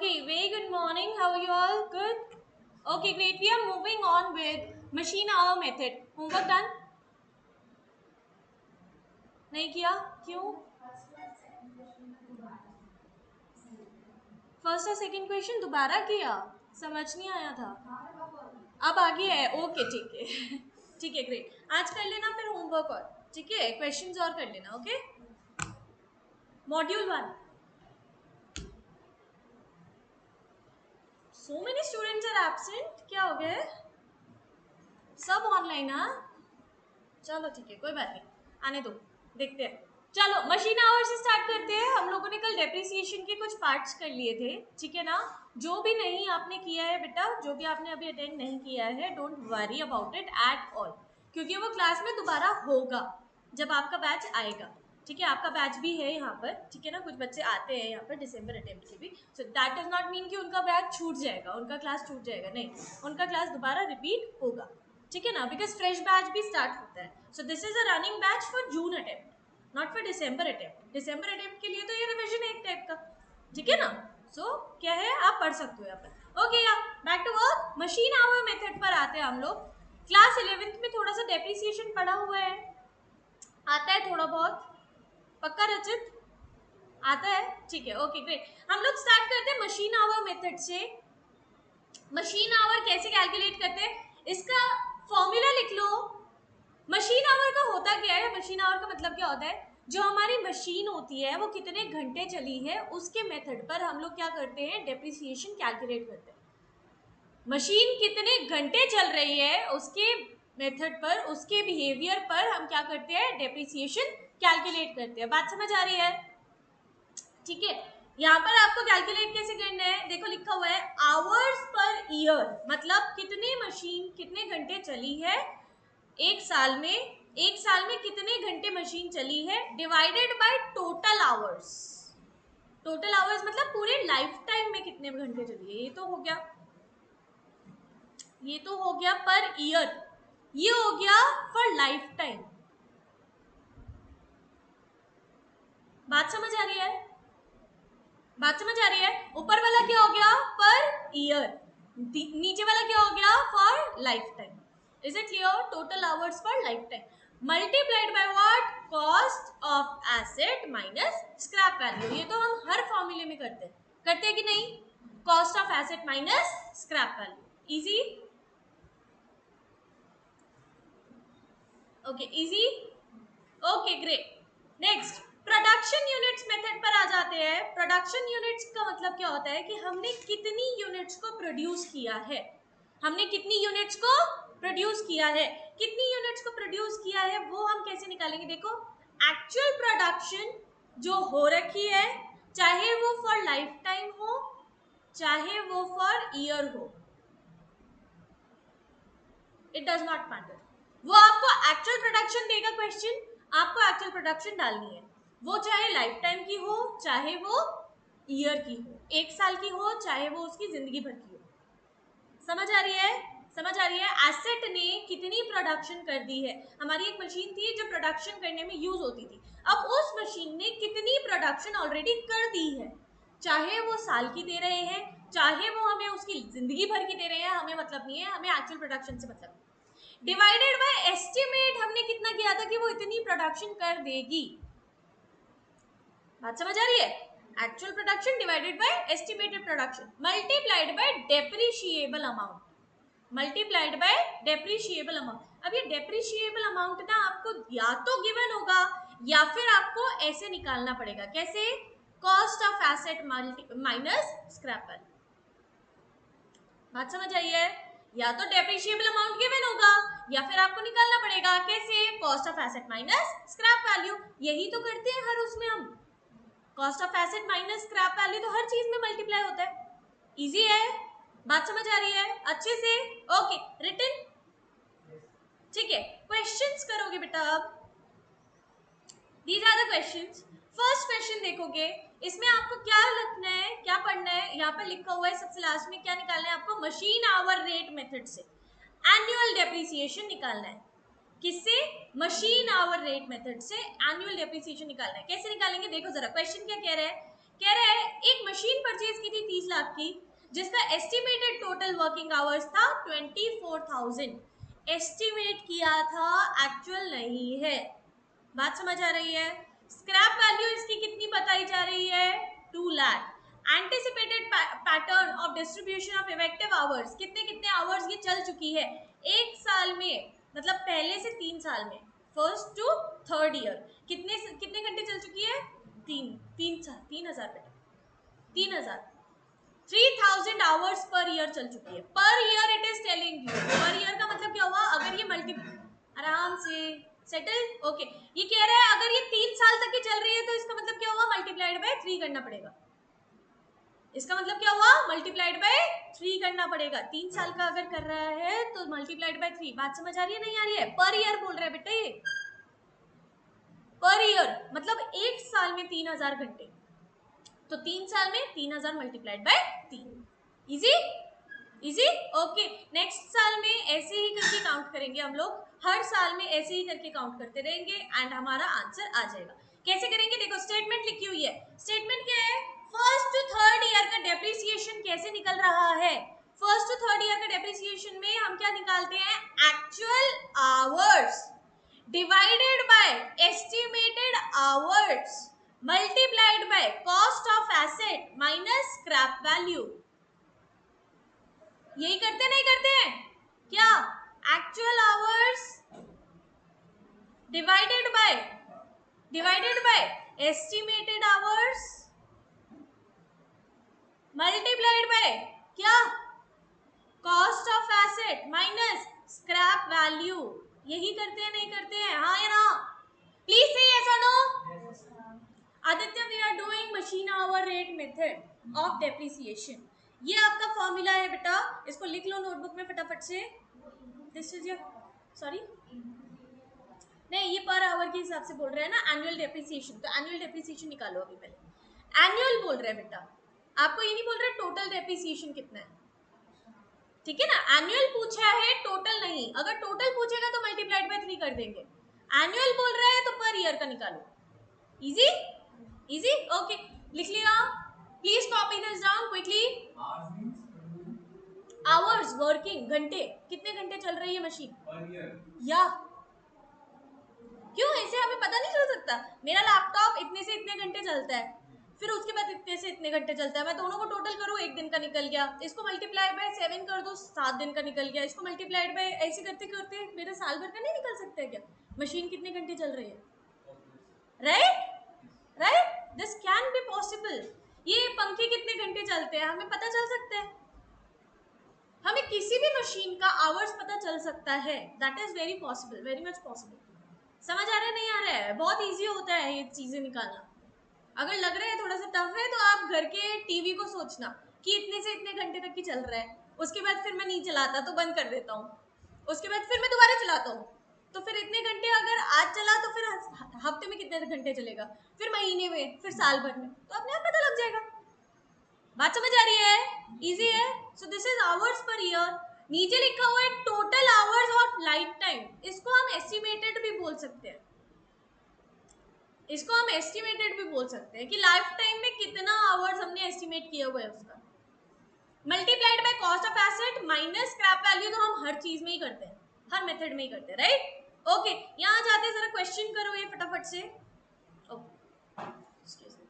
Okay, very good morning. How are you all? Good? Okay, great. We are moving on with machine hour method. Homework done? नहीं किया? क्यों? First और second question दोबारा किया? समझ नहीं आया था। अब आगे है। ओके ठीक है ठीक है ग्रेट। आज कर लेना फिर होमवर्क और ठीक है, क्वेश्चंस और कर लेना। Okay, module 1। So many students are absent. क्या हो गया? सब ऑनलाइन? हाँ चलो ठीक है, कोई बात नहीं, आने दो, देखते हैं। चलो मशीन आवर से स्टार्ट करते हैं। हम लोगों ने कल डेप्रिसिएशन के कुछ पार्ट्स कर लिए थे, ठीक है ना। जो भी नहीं आपने किया है बेटा, जो भी आपने अभी अटेंड नहीं किया है, don't worry about it at all, क्योंकि वो क्लास में दोबारा होगा जब आपका बैच आएगा। ठीक है, आपका बैच भी है यहाँ पर, ठीक है ना। कुछ बच्चे आते हैं यहाँ पर दिसंबर अटेम्प्ट के भी, so that does not mean कि उनका बैच छूट जाएगा, उनका क्लास छूट जाएगा, नहीं, उनका क्लास दोबारा रिपीट होगा, ठीक है ना, बिकॉज फ्रेश बैच भी स्टार्ट होता है। So this is a running batch for June attempt, not for December attempt. December attempt के लिए तो ये रिविजन है एक टाइप का, ठीक है ना। सो क्या है, आप पढ़ सकते हो यहाँ पर। ओके या back to work. Machine hour method पर आते हैं हम लोग। क्लास 11th में थोड़ा सा डेप्रिसिएशन पढ़ा हुआ है, आता है थोड़ा बहुत, पक्का रचित? आता है, ठीक है, ओके ग्रेट। हम लोग स्टार्ट करते हैं मशीन आवर मेथड से। मशीन आवर कैसे कैलकुलेट करते हैं, इसका फॉर्मूला लिख लो। मशीन आवर का होता क्या है, मशीन आवर का मतलब क्या होता है, जो हमारी मशीन होती है वो कितने घंटे चली है उसके मेथड पर हम लोग क्या करते हैं, डेप्रिसिएशन कैलकुलेट करते हैं। मशीन कितने घंटे चल रही है उसके मेथड पर, उसके बिहेवियर पर हम क्या करते हैं, डेप्रिसिएशन कैलकुलेट करते हैं। बात समझ आ रही है? ठीक है, यहाँ पर आपको कैलकुलेट कैसे करना है, देखो लिखा हुआ है आवर्स पर ईयर, मतलब कितने मशीन कितने घंटे चली है एक साल में, एक साल में कितने घंटे मशीन चली है, divided by total hours. Total hours मतलब पूरे लाइफ टाइम में कितने घंटे चली है, ये तो हो गया, ये तो हो गया पर ईयर, ये हो गया फॉर लाइफ टाइम। बात समझ आ रही है? बात समझ आ रही है? ऊपर वाला क्या हो गया, पर ईयर, नीचे वाला क्या हो गया, for life time. Is it clear? Total hours for life time multiplied by what, cost of asset minus scrap value. ये तो हम हर फॉर्मूले में करते हैं कि नहीं, cost of asset minus scrap value. Easy? Okay easy, okay great. Next production units method पर आ जाते हैं। प्रोडक्शन यूनिट्स का मतलब क्या होता है कि हमने कितनी यूनिट्स को प्रोड्यूस किया है, हमने कितनी यूनिट्स को प्रोड्यूस किया है, कितनी यूनिट्स को प्रोड्यूस किया है वो हम कैसे निकालेंगे। देखो एक्चुअल प्रोडक्शन जो हो रखी है, चाहे वो फॉर लाइफ टाइम हो चाहे वो फॉर ईयर हो, इट डज नॉट मैटर। वो आपको एक्चुअल प्रोडक्शन देगा क्वेश्चन, आपको एक्चुअल प्रोडक्शन डालनी है, वो चाहे लाइफ टाइम की हो चाहे वो ईयर की हो, एक साल की हो चाहे वो उसकी जिंदगी भर की हो। समझ आ रही है? समझ आ रही है? एसेट ने कितनी प्रोडक्शन कर दी है, हमारी एक मशीन थी जो प्रोडक्शन करने में यूज होती थी, अब उस मशीन ने कितनी प्रोडक्शन ऑलरेडी कर दी है, चाहे वो साल की दे रहे हैं चाहे वो हमें उसकी जिंदगी भर की दे रहे हैं, हमें मतलब नहीं है, हमें एक्चुअल प्रोडक्शन से मतलब। डिवाइडेड बाय एस्टिमेट, हमने कितना किया था कि वो इतनी प्रोडक्शन कर देगी। बात समझ आ रही है? Actual production divided by estimated production multiplied bye depreciable amount, multiplied by depreciable amount. अब ये डेप्रिशिएबल अमाउंट ना आपको या तो गिवन होगा या फिर आपको ऐसे निकालना पड़ेगा, कैसे, cost of asset minus scrap value. बात समझ आई है? या तो डेप्रिशिएबल अमाउंट गिवन होगा या फिर आपको निकालना पड़ेगा, कैसे, cost of asset minus scrap value. यही तो करते हैं हर उसमें हम, cost of asset minus scrap value तो हर चीज में मल्टीप्लाई होता है। इजी है? बात समझ आ रही है अच्छे से? ओके रिटन, ठीक है, क्वेश्चंस करोगे बेटा अब। These are the questions. First question देखोगे, इसमें आपको क्या लिखना है, क्या पढ़ना है, यहाँ पर लिखा हुआ है सबसे लास्ट में क्या निकालना है आपको, मशीन आवर रेट मेथड से एनुअल डेप्रिसिएशन निकालना है। किससे? मशीन आवर रेट मेथड से एनुअल डेप्रिसिएशन निकालना है। कैसे निकालेंगे देखो जरा, क्वेश्चन क्या कह रहा है कह रहे हैं एक मशीन परचेज की थी 30 लाख की, जिसका एस्टिमेटेड टोटल वर्किंग आवर्स था 24,000। एस्टिमेट किया था, एक्चुअल नहीं है। बात समझ आ रही है? स्क्रैप वैल्यू इसकी कितनी बताई जा रही है? 2 lakh. Anticipated pattern of distribution of effective hours, कितने कितने आवर्स ये चल चुकी है एक साल में, मतलब पहले से 3 साल में, फर्स्ट टू थर्ड ईयर कितने कितने घंटे चल चुकी है? 3,000 बेटा, 3,000, 3,000 आवर्स पर ईयर चल चुकी है। Per year it is telling you, per year का मतलब क्या हुआ? अगर ये आराम से सेटल, ओके। ये कह रहा है अगर ये 3 साल तक की चल रही है तो इसका मतलब क्या हुआ? मल्टीप्लाइड बाय 3 करना पड़ेगा। इसका मतलब क्या हुआ? मल्टीप्लाइड बाय 3 करना पड़ेगा। 3 साल का अगर कर रहा है तो मल्टीप्लाइड बाय 3। बात समझ आ रही है नहीं आ रही है? पर ईयर बोल रहा है बेटा, ये पर ईयर मतलब एक साल में 3,000 घंटे, तो 3 साल में 3,000 multiplied by 3। Easy easy, okay. Next साल में ऐसे ही करके काउंट करेंगे हम लोग, हर साल में ऐसे ही करके काउंट करते रहेंगे एंड हमारा आंसर आ जाएगा। कैसे करेंगे? देखो स्टेटमेंट लिखी हुई है। स्टेटमेंट क्या है? फर्स्ट टू थर्ड ईयर का डेप्रिसिएशन कैसे निकल रहा है? फर्स्ट टू थर्ड ईयर का डेप्रिसिएशन में हम क्या निकालते हैं? Actual hours divided by estimated hours multiplied by cost of asset minus scrap value. यही करते नहीं करते हैं क्या? Actual hours divided by estimated hours multiplied by क्या? Cost of asset minus scrap value. यही करते हैं नहीं करते हैं? हाँ या ना? प्लीज से यस और no. Aditya, we are doing machine hour rate method of depreciation. ये आपका फॉर्मूला है बेटा, इसको लिख लो नोटबुक में फटाफट से। दिस इज योर, सॉरी नहीं, ये पर आवर के हिसाब से बोल रहे हैं ना, एनुअल डेप्रिसिएशन। तो एनुअल डेप्रिसिएशन निकालो अभी पहले। एनुअल बोल रहे हैं बेटा, आपको ये नहीं बोल रहे टोटल डेप्रिसिएशन कितना है, ठीक है ना? एनुअल पूछा है, टोटल नहीं। अगर टोटल पूछेगा तो मल्टीप्लाइड बाय 3 कर देंगे। एनुअल बोल रहा है तो पर ईयर का निकालो। Easy easy, okay. लिख लिया? Please copy this down quickly. Hours working, घंटे, कितने घंटे चल रही है मशीन? या क्यों? ऐसे हमें पता नहीं चल सकता? मेरा लैपटॉप इतने से इतने घंटे चलता है, फिर उसके बाद इतने से इतने घंटे चलता है। मैं दोनों को टोटल करूँ, एक दिन का निकल गया। इसको मल्टीप्लाई बाय 7 कर दो, 7 दिन का निकल गया। इसको मल्टीप्लाइड बाय ऐसे करते करते मेरा साल भर का नहीं निकल सकता है क्या? मशीन कितने घंटे चल रही है? Right right, this can be possible. ये पंखे कितने घंटे चलते हैं हमें पता चल सकता है। हमें किसी भी मशीन का आवर्स पता चल सकता है। That is very possible, very much possible. समझ आ रहा है नहीं आ रहा है? बहुत इजी होता है ये चीजें निकालना। अगर लग रहा है थोड़ा सा टफ है तो आप घर के टीवी को सोचना कि इतने से इतने घंटे तक की चल रहा है, उसके बाद फिर मैं नहीं चलाता तो बंद कर देता हूँ, उसके बाद फिर मैं दोबारा चलाता हूँ, तो फिर इतने घंटे अगर आज चला तो फिर हफ्ते में कितने घंटे चलेगा, फिर महीने में, फिर साल भर में, तो अपने आप पता लग जाएगा। बात समझ आ रही है? इजी है। So this is hours per year. नीचे लिखा हुआ है total hours of life time. इसको हम एस्टिमेटेड भी बोल सकते हैं, इसको हम एस्टिमेटेड भी बोल सकते हैं कि लाइफ टाइम में कितना आवर्स हमने एस्टिमेट किया हुआ है उसका। Multiplied by cost of asset minus scrap value तो हम हर चीज में ही करते हैं, हर मेथड में ही करते हैं, राइट? ओके, यहाँ जाते हैं, जरा क्वेश्चन करो ये फटाफट से। ओके, एक्सक्यूज मी,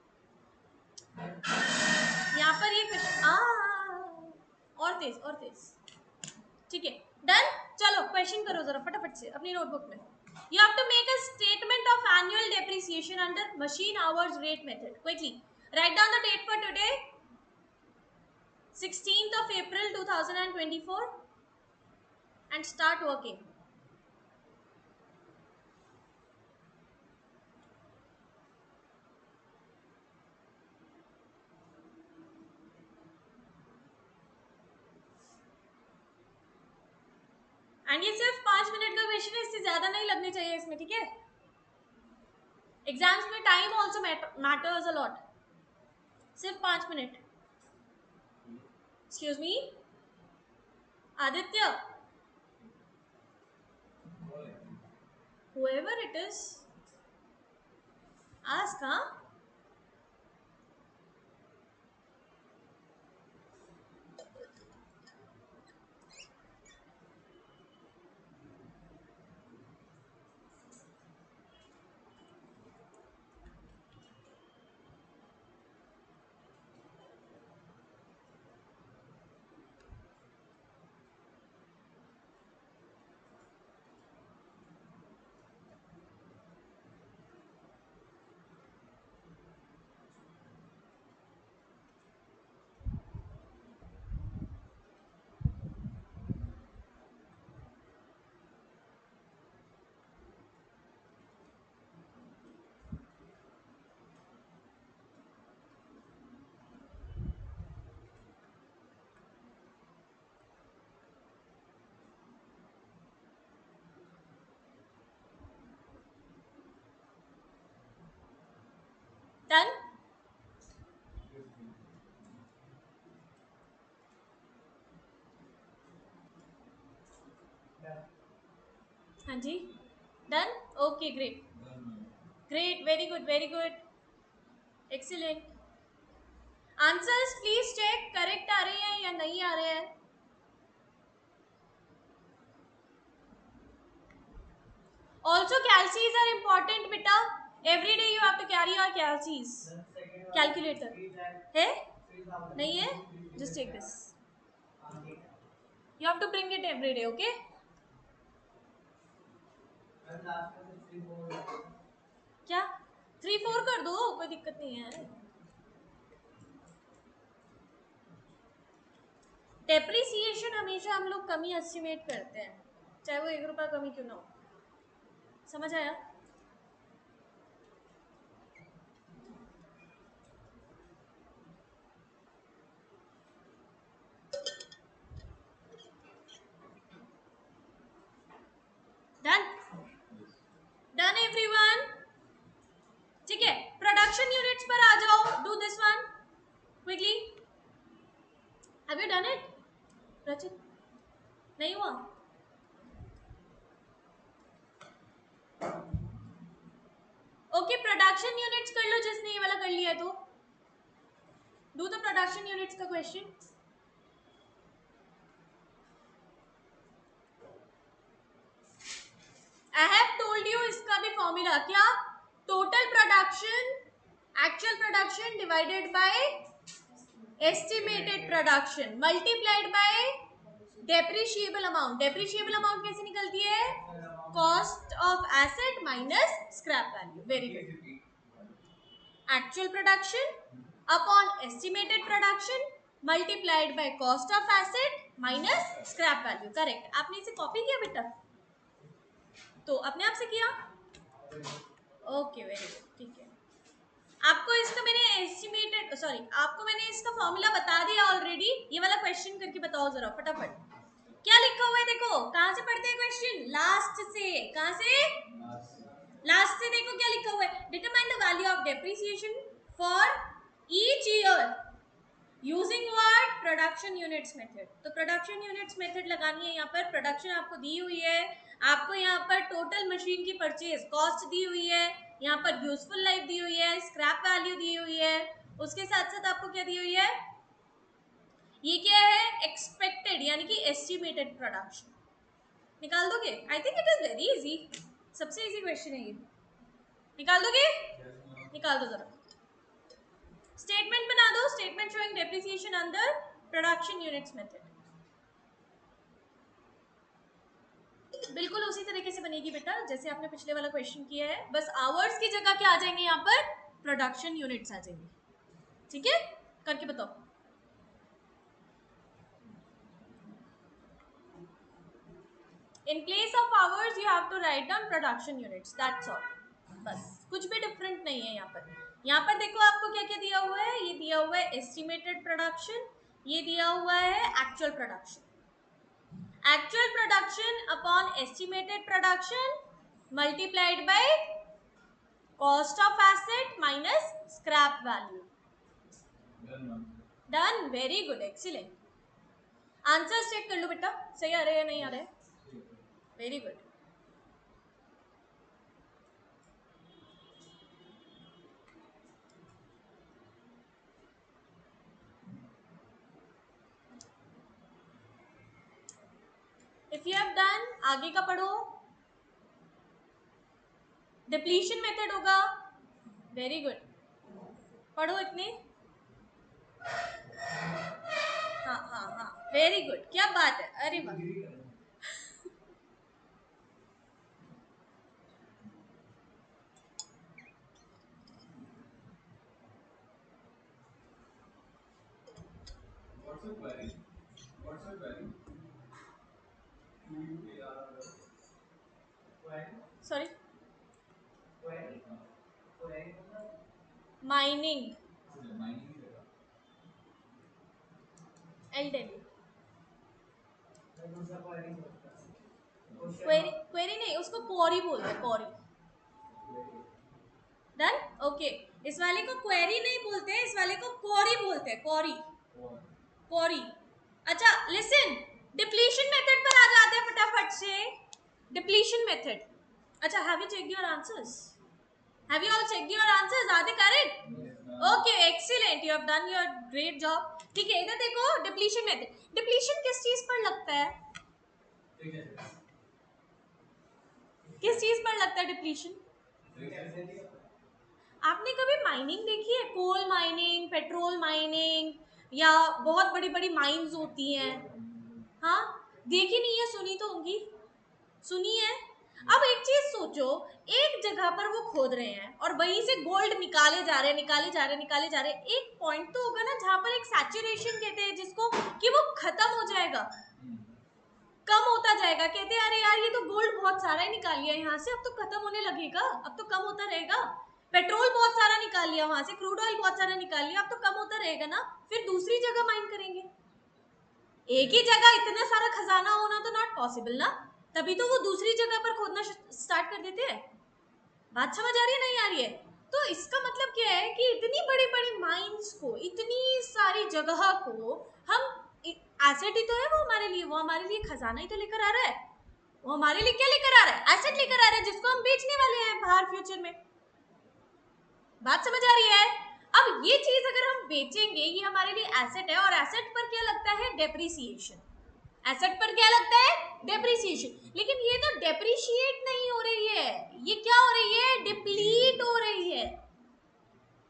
यहाँ पर ये क्वेश्चन और तेज, ठीक है, डन। चलो क्वेश्चन करो जरा फटाफट से अपनी नोटबुक में। You have to make a statement of annual depreciation under machine hours rate method. Quickly, write down the date for today, 16th of April 2024, and start working. And ये सिर्फ 5 minute का question है, इससे ज्यादा नहीं लगने चाहिए इसमें, ठीक है? एग्जाम्स में time also matters a lot. सिर्फ 5 मिनट। Excuse me Aditya, whoever it is, ask, huh? Done. हाँ जी, done. Okay, great great, very good very good, excellent. Answers please check, correct आ रहे हैं या नहीं आ रहे हैं। ऑल्सो कैलसीज आर इम्पोर्टेंट बेटा, every day you have to carry your calcies. Calculator है नहीं है, just take this, you have to bring it every day, okay. क्या 3 4 कर दो, कोई दिक्कत नहीं है। डेप्रिसिएशन हमेशा हम लोग कमी एस्टिमेट करते हैं, चाहे वो 1 रुपया कमी क्यों ना हो। समझ आया? डन डन एवरीवन, ठीक है। प्रोडक्शन यूनिट्स पर आ जाओ, do this one quickly. Have you done it रचित? नहीं हुआ? ओके, प्रोडक्शन यूनिट्स कर लो जिसने ये वाला कर लिया है तो। डू द प्रोडक्शन यूनिट्स का question. I have told you इसका भी फॉर्मूला क्या, total production, actual production divided by estimated production multiplied bye depreciable amount. Depreciable amount कैसे निकलती है, cost of asset minus scrap value. Very good. Actual production upon estimated production multiplied by cost of asset minus scrap value. Correct. आपने इसे copy किया बेटा? तो अपने आप से किया? ओके, वेरी गुड, ठीक है। आपको इसका मैंने एस्टिमेटेड, सॉरी, आपको मैंने इसका फॉर्मूला बता दिया ऑलरेडी। ये वाला क्वेश्चन करके बताओ जरा फटाफट, क्या लिखा हुआ है देखो। कहां से पढ़ते हैं क्वेश्चन? लास्ट से। कहां से? लास्ट से। देखो क्या लिखा हुआ है, determine the value of depreciation for each year using what, production units method. तो प्रोडक्शन यूनिट्स मेथड लगानी है यहाँ पर। प्रोडक्शन आपको दी हुई है, आपको यहाँ पर टोटल मशीन की परचेज कॉस्ट दी हुई है, यहाँ पर यूजफुल लाइफ दी हुई है, स्क्रैप वैल्यू दी हुई है, उसके साथ साथ आपको क्या दी हुई है, ये क्या है, एक्सपेक्टेड यानी कि एस्टिमेटेड प्रोडक्शन। निकाल दोगे? I think it is very easy, सबसे इजी क्वेश्चन है ये। निकाल दोगे? निकाल दो जरा। स्टेटमेंट बना दो, statement showing depreciation under production units method. बिल्कुल उसी तरीके से बनेगी बेटा जैसे आपने पिछले वाला क्वेश्चन किया है, बस आवर्स की जगह क्या आ जाएंगे यहाँ पर, प्रोडक्शन यूनिट्स आ जाएंगे। ठीक है, करके बताओ। In place of hours you have to write down production units, that's all. बस कुछ भी डिफरेंट नहीं है यहाँ पर। यहाँ पर देखो आपको क्या क्या दिया हुआ है, ये दिया हुआ है एस्टिमेटेड प्रोडक्शन, ये दिया हुआ है actual production. Actual production upon estimated production multiplied by cost of asset minus scrap value. Done, very good, excellent. Answers check कर लो बेटा, सही आ रहे हैं या नहीं आ रहे? Very good. If you have done, आगे का पढ़ो। डिप्लीशन मेथड होगा, वेरी गुड, पढ़ो इतने। हाँ हाँ हाँ, वेरी गुड, क्या बात है, अरे वाह। Sorry, mining, L query, query नहीं, उसको क्वेरी बोलते हैं, क्वेरी। Done, okay. इस वाले को क्वेरी नहीं बोलते, इस वाले को कोरी बोलते हैं, कोरी कोरी। अच्छा लिसन, डिप्लीशन मेथड पर आ जाते हैं फटाफट से। डिप्लीशन मेथड, अच्छा have you checked your answers? Have you all checked your answers? Are they correct? Okay excellent, you have done your great job. ठीक है, इधर देखो डिप्लीशन मेथड। डिप्लीशन किस चीज पर लगता है? किस चीज पर लगता है डिप्लीशन? आपने कभी माइनिंग देखी है? कोल माइनिंग, पेट्रोल माइनिंग, या बहुत बड़ी बड़ी माइंस होती हैं? हाँ, देखी नहीं है, सुनी तो होंगी, सुनी है। अब एक चीज सोचो, एक जगह पर वो खोद रहे हैं और वहीं से गोल्ड निकाले जा रहे हैं, निकाले जा रहे हैं, निकाले जा रहे हैं। एक पॉइंट तो होगा ना जहां पर एक सैचुरेशन कहते हैं जिसको, कि वो खत्म हो जाएगा, कम होता जाएगा। कहते हैं अरे यार ये तो गोल्ड बहुत सारा ही निकाल लिया यहाँ से, अब तो खत्म होने लगेगा, अब तो कम होता रहेगा। पेट्रोल बहुत सारा निकाल लिया वहां से, क्रूड ऑयल बहुत सारा निकाल लिया, अब तो कम होता रहेगा ना, फिर दूसरी जगह माइन करेंगे। एक ही जगह इतना सारा खजाना होना तो नॉट पॉसिबल ना, तभी तो वो दूसरी जगह पर खोदना स्टार्ट कर देते हैं। बात समझ आ रही है नहीं आ रही है? तो इसका मतलब क्या है कि इतनी बड़ी बड़ी माइंस को, इतनी सारी जगह को हम, एसेट ही तो है वो हमारे लिए, वो हमारे लिए खजाना ही तो लेकर आ रहा है। वो हमारे लिए क्या लेकर आ रहा है? एसेट लेकर आ रहा है जिसको हम बेचने वाले हैं बाहर फ्यूचर में। बात समझ आ रही है? अब ये चीज अगर हम बेचेंगे, ये हमारे लिए एसेट है, और एसेट पर क्या लगता है? डेप्रिसिएशन। एसेट पर क्या लगता है? डेप्रिसिएशन। लेकिन ये तो डेप्रिशिएट नहीं हो रही है, ये क्या हो रही है? डिप्लीट हो रही है।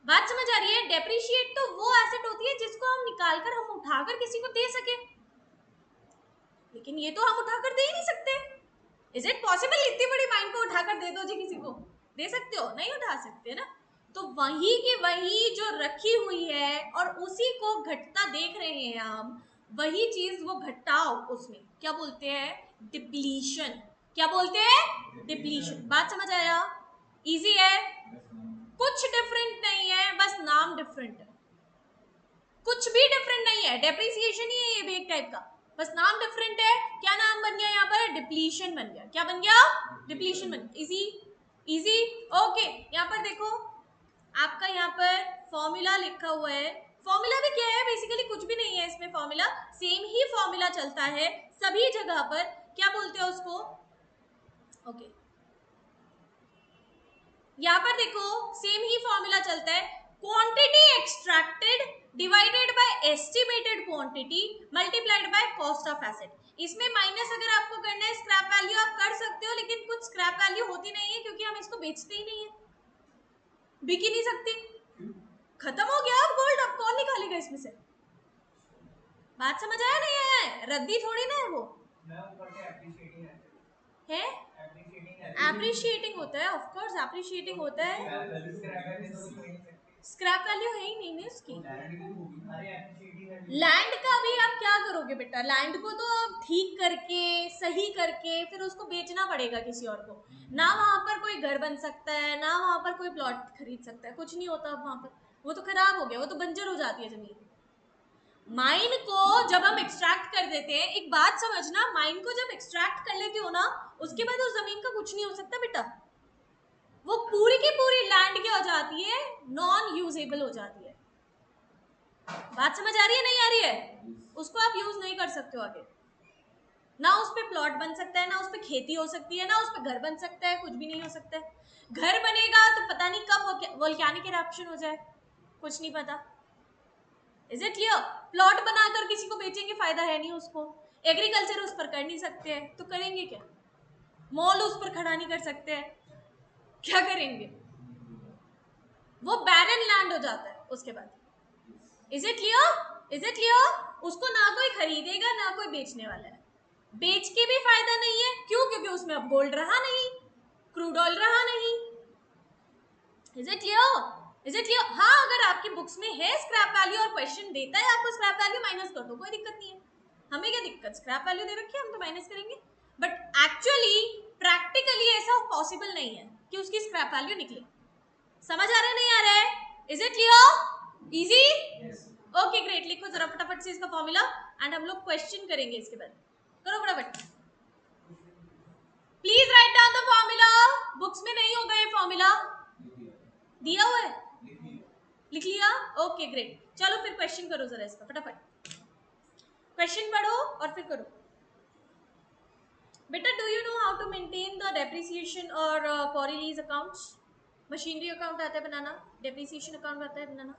बात समझ आ रही है? डेप्रिशिएट तो वो एसेट होती है जिसको हम निकालकर, हम उठाकर किसी को दे सके, लेकिन ये तो हम उठाकर दे ही नहीं सकते। इज इट पॉसिबल इतनी बड़ी माइंड को उठाकर दे दो जी किसी को? दे सकते हो? नहीं उठा सकते ना। तो वही की वही जो रखी हुई है और उसी को घटता देख रहे हैं हम, वही चीज वो घटाओ, उसमें क्या बोलते हैं? डिप्लीशन। क्या बोलते हैं? डिप्लीशन। बात समझ आया? इजी है, कुछ डिफरेंट नहीं है, बस नाम डिफरेंट है, कुछ भी डिफरेंट नहीं है। डेप्रिसिएशन ही है ये भी एक टाइप का, बस नाम डिफरेंट है। क्या नाम बन गया यहाँ पर? डिप्लीशन बन गया। क्या बन गया? डिप्लीशन बन गया। Easy easy. ओके, यहाँ पर देखो, आपका यहाँ पर फॉर्मूला लिखा हुआ है। फॉर्मूला भी क्या है? बेसिकली कुछ भी नहीं है इसमें, फॉर्मूला सेम ही फॉर्मूला चलता है सभी जगह पर। क्या बोलते हैं उसको? ओके, यहाँ पर देखो सेम ही फॉर्मूला चलता है। Quantity extracted divided by estimated quantity multiplied by cost of asset. इसमें माइनस अगर आपको करना है स्क्रैप वैल्यू आप कर सकते हो, लेकिन कुछ स्क्रैप वैल्यू होती नहीं है क्योंकि हम इसको बेचते ही नहीं है, बिक ही नहीं सकती, खत्म हो गया अब गोल्ड, अब कौन निकालेगा इसमें से? बात समझ आया नहीं है? रद्दी थोड़ी ना है वो, है एप्रिशिएटिंग होता है, ऑफ कोर्स एप्रिशिएटिंग होता है। स्क्रैप वैल्यू है ही नहीं ना इसकी। लैंड का भी आप क्या करोगे बेटा? लैंड को तो ठीक करके, सही करके फिर उसको बेचना पड़ेगा किसी और को ना। वहां पर कोई घर बन सकता है ना, वहां पर कोई प्लॉट खरीद सकता है, कुछ नहीं होता वहां पर, वो तो खराब हो गया, वो तो बंजर हो जाती है जमीन। माइन को जब हम एक्सट्रैक्ट कर देते हैं, एक बात समझना, माइन को जब एक्सट्रैक्ट कर लेते हो ना, उसके बाद उस जमीन का कुछ नहीं हो सकता बेटा, वो पूरी की पूरी लैंड क्या हो जाती है? नॉन यूजेबल हो जाती है। बात समझ आ रही है नहीं आ रही है? उसको आप यूज नहीं कर सकते हो आगे, ना उस पे प्लॉट बन सकता है, ना उस पे खेती हो सकती है, ना उस पे घर बन सकता है, कुछ भी नहीं हो सकता है। घर बनेगा तो पता नहीं कब वोल्केनिक इरप्शन हो जाए, कुछ नहीं पता। Is it clear? प्लॉट बनाकर किसी को बेचेंगे, फायदा है नहीं उसको। एग्रीकल्चर उस पर कर नहीं सकते हैं, तो करेंगे क्या? मॉल उस पर खड़ा नहीं कर सकते हैं, क्या करेंगे? वो बैरन लैंड हो जाता है उसके बाद। Is it clear? Is it clear? उसको ना कोई खरीदेगा ना कोई बेचने वाला है, बेच के भी फायदा नहीं है। क्यों? क्योंकि उसमें अब गोल्ड रहा नहीं, क्रूड ऑयल रहा नहीं। Is it clear? Is it clear? हाँ, अगर आपकी बुक्स में है स्क्रैप वैल्यू और क्वेश्चन देता है आपको स्क्रैप वैल्यू, माइनस कर दो, कोई दिक्कत नहीं है, हमें क्या दिक्कत? स्क्रैप वैल्यू दे रखी है, हम तो माइनस करेंगे। बट एक्चुअली प्रैक्टिकली ऐसा पॉसिबल नहीं है कि उसकी स्क्रैप वैल्यू निकले। समझ आ रहा है नहीं आ रहा है? Is it clear? Easy? Okay great, लिखो जरा फटाफट से इसका फॉर्मूला एंड हम लोग क्वेश्चन करेंगे इसके बाद। करो फटाफट, please write down the formula. Books में नहीं होगा ये फॉर्मूला, दिया हुआ है, लिख लिया? ओके ग्रेट, चलो फिर क्वेश्चन करो जरा इसका फटाफट, क्वेश्चन पढ़ो और फिर करो। बेटा do you know how to maintain the depreciation और quarry lease accounts? Machinery account आता है बनाना, डेप्रिसिएशन अकाउंट आता है बनाना,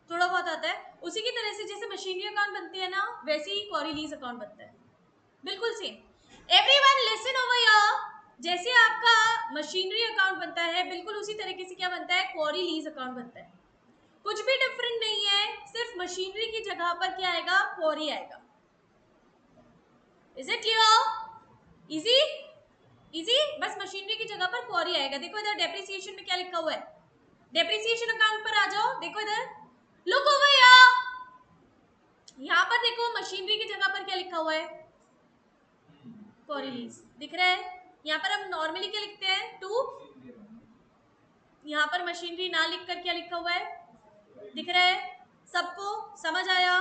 थोड़ा बहुत आता है। उसी की तरह से जैसे मशीनरी अकाउंट बनती है ना, वैसे ही क्वारी लीज अकाउंट बनता है, बिल्कुल same. Everyone listen over here, जैसे आपका मशीनरी अकाउंट बनता है बिल्कुल उसी तरीके से क्या बनता है, क्वारी लीज अकाउंट बनता है। कुछ भी डिफरेंट नहीं है, सिर्फ मशीनरी की जगह पर क्या आएगा, क्वारी आएगा। Is it clear? Easy easy, बस मशीनरी की जगह पर क्वारी आएगा। देखो इधर डेप्रिसिएशन में क्या लिखा हुआ है, डेप्रिसिएशन अकाउंट पर आ जाओ, देखो इधर, लुक ओवर हियर, यहाँ पर देखो मशीनरी की जगह पर क्या लिखा हुआ है, क्वारी लीज दिख रहा है। यहाँ पर हम नॉर्मली क्या लिखते हैं, टू, यहाँ पर मशीनरी ना लिखकर क्या लिखा हुआ है, दिख रहा है सबको, समझ आया?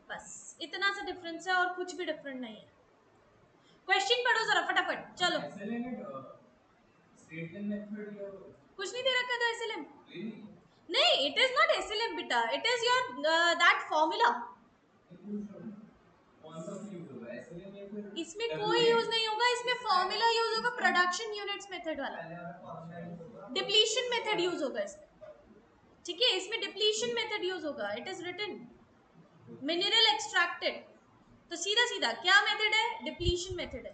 बस इतना सा डिफरेंस है और कुछ भी डिफरेंट नहीं है। क्वेश्चन पढ़ो जरा फटाफट, चलो। कुछ नहीं दे रखा था एसएलएम, नहीं इट इज नॉट एसएलएम बेटा, it is your that formula. इसमें कोई यूज नहीं होगा, इसमें फॉर्मूला यूज होगा, प्रोडक्शन यूनिट्स मेथड वाला, डिप्लीशन मेथड यूज होगा इसमें, ठीक है, इसमें डिप्लीशन मेथड यूज होगा। It is written mineral extracted, तो सीधा सीधा क्या मेथड है, डिप्लीशन मेथड है।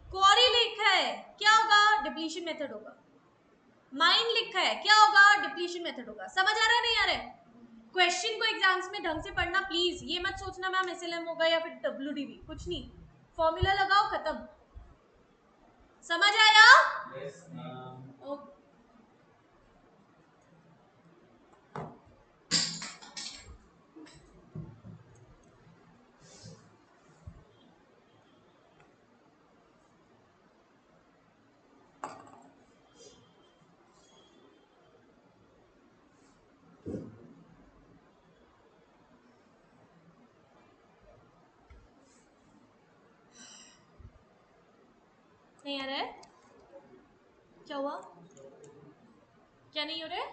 क्वारी लिखा है क्या होगा, डिप्लीशन मेथड होगा। माइन लिखा है क्या होगा, डिप्लीशन मेथड होगा। समझ आ रहा है नहीं आ रहा है? क्वेश्चन को एग्जाम्स में ढंग से पढ़ना प्लीज, ये मत सोचना मैम एसएलएम होगा या फिर डब्ल्यूडीबी, कुछ नहीं, फॉर्मूला लगाओ खत्म। समझ आया? yes, okay. नहीं आ रहा है, क्या हुआ, क्या नहीं हो रहा है?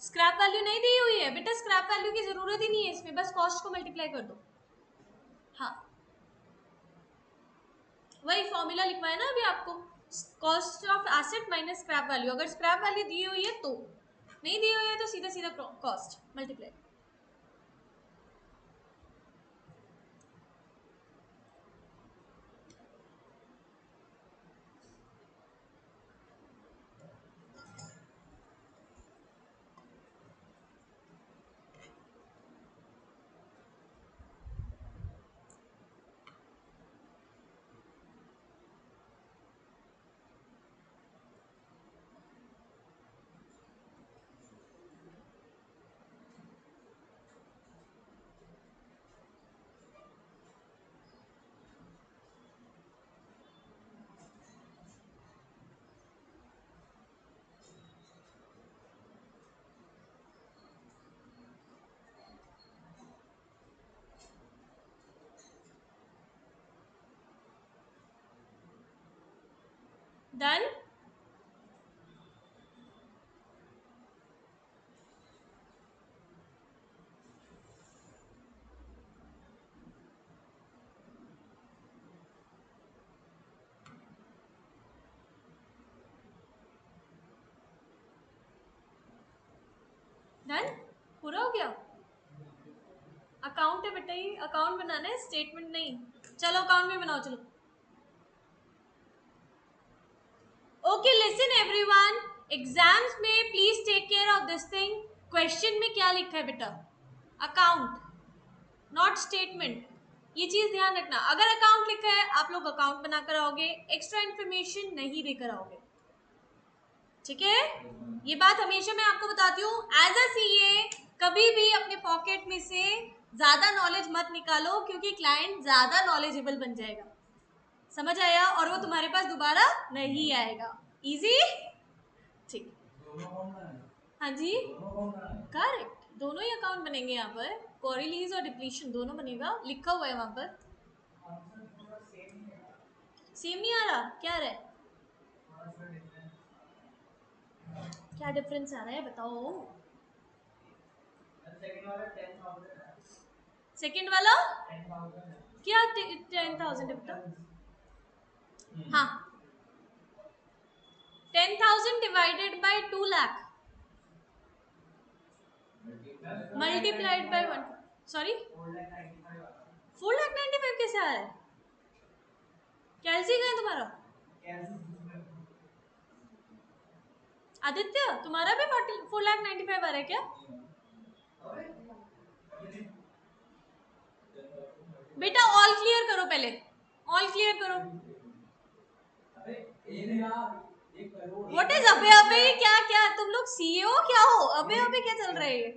स्क्रैप वैल्यू नहीं दी हुई है बेटा, स्क्रैप वैल्यू की जरूरत ही नहीं है इसमें, बस कॉस्ट को मल्टीप्लाई कर दो। हाँ वही फॉर्मूला लिखवाया ना अभी आपको, cost of asset minus scrap value. अगर स्क्रैप वैल्यू दी हुई है तो, नहीं दी हुई है तो सीधा सीधा कॉस्ट मल्टीप्लाई। डन, डन, पूरा हो गया। अकाउंट है बेटा, ये अकाउंट बनाना है, स्टेटमेंट नहीं। चलो अकाउंट भी बनाओ, चलो। ओके लिसन एवरीवन, एग्जाम्स में please take care of this thing. Question में क्या लिखा है बेटा, अकाउंट नॉट स्टेटमेंट, ये चीज ध्यान रखना। अगर अकाउंट लिखा है आप लोग अकाउंट बनाकर आओगे, एक्स्ट्रा इन्फॉर्मेशन नहीं देकर आओगे, ठीक है? ये बात हमेशा मैं आपको बताती हूँ, एज अ सीए कभी भी अपने पॉकेट में से ज्यादा नॉलेज मत निकालो, क्योंकि क्लाइंट ज्यादा नॉलेजेबल बन जाएगा, समझ आया? और वो तुम्हारे पास दोबारा नहीं आएगा। इजी, ठीक, हाँ जी करेक्ट, दोनों ही अकाउंट बनेंगे यहाँ पर, क्वारी लीज और डिप्लीशन दोनों बनेगा, लिखा हुआ है वहां पर। सेम नहीं आ रहा, क्या आ रहा है, क्या डिफरेंस आ रहा है बताओ? सेकंड वाला क्या 10,000 है बेटा? हाँ 10,000 divided by 2 lakh multiplied by 1 sorry 4,95,000 कैसे आ रहा है? कैलसी गया तुम्हारा? आदित्य तुम्हारा भी 4,95,000 आ रहा है क्या? बेटा ऑल क्लियर करो, पहले ऑल क्लियर करो। व्हाट इज अबे अबे? क्या क्या तुम लोग सीईओ क्या हो? अबे अबे क्या चल रहा है ये?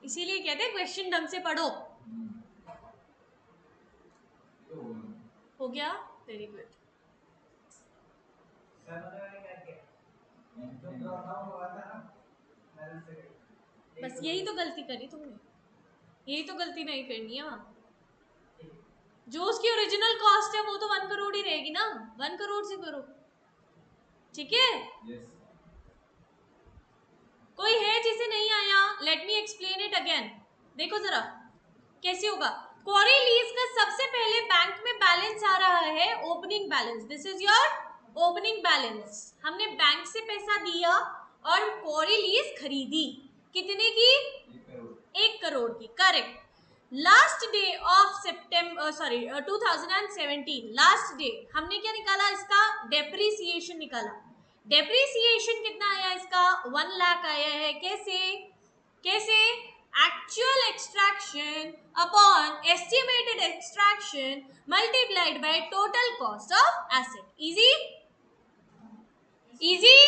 इसीलिए कहते हैं क्वेश्चन ढंग से पढ़ो। हो गया, वेरी गुड। बस यही तो गलती करी तुमने, यही तो गलती नहीं करनी है। जो उसकी ओरिजिनल कॉस्ट है वो तो 1 करोड़ ही रहेगी ना, 1 करोड़ से करो, ठीक है? कोई है जिसे नहीं आया? Let me explain it again. देखो जरा कैसे होगा। क्वारी लीज का सबसे पहले बैंक में बैलेंस आ रहा है opening balance. This is your opening balance. हमने बैंक से पैसा दिया और क्वारी लीज खरीदी, कितने की? 1 करोड़ की, correct. Last day of September 2017, last day हमने क्या निकाला? इसका डेप्रिसिएशन निकाला। डेप्रिसिएशन कितना आया इसका? 1 लाख आया है। कैसे? कैसे? Actual extraction upon estimated extraction multiplied by total cost of asset. Easy easy,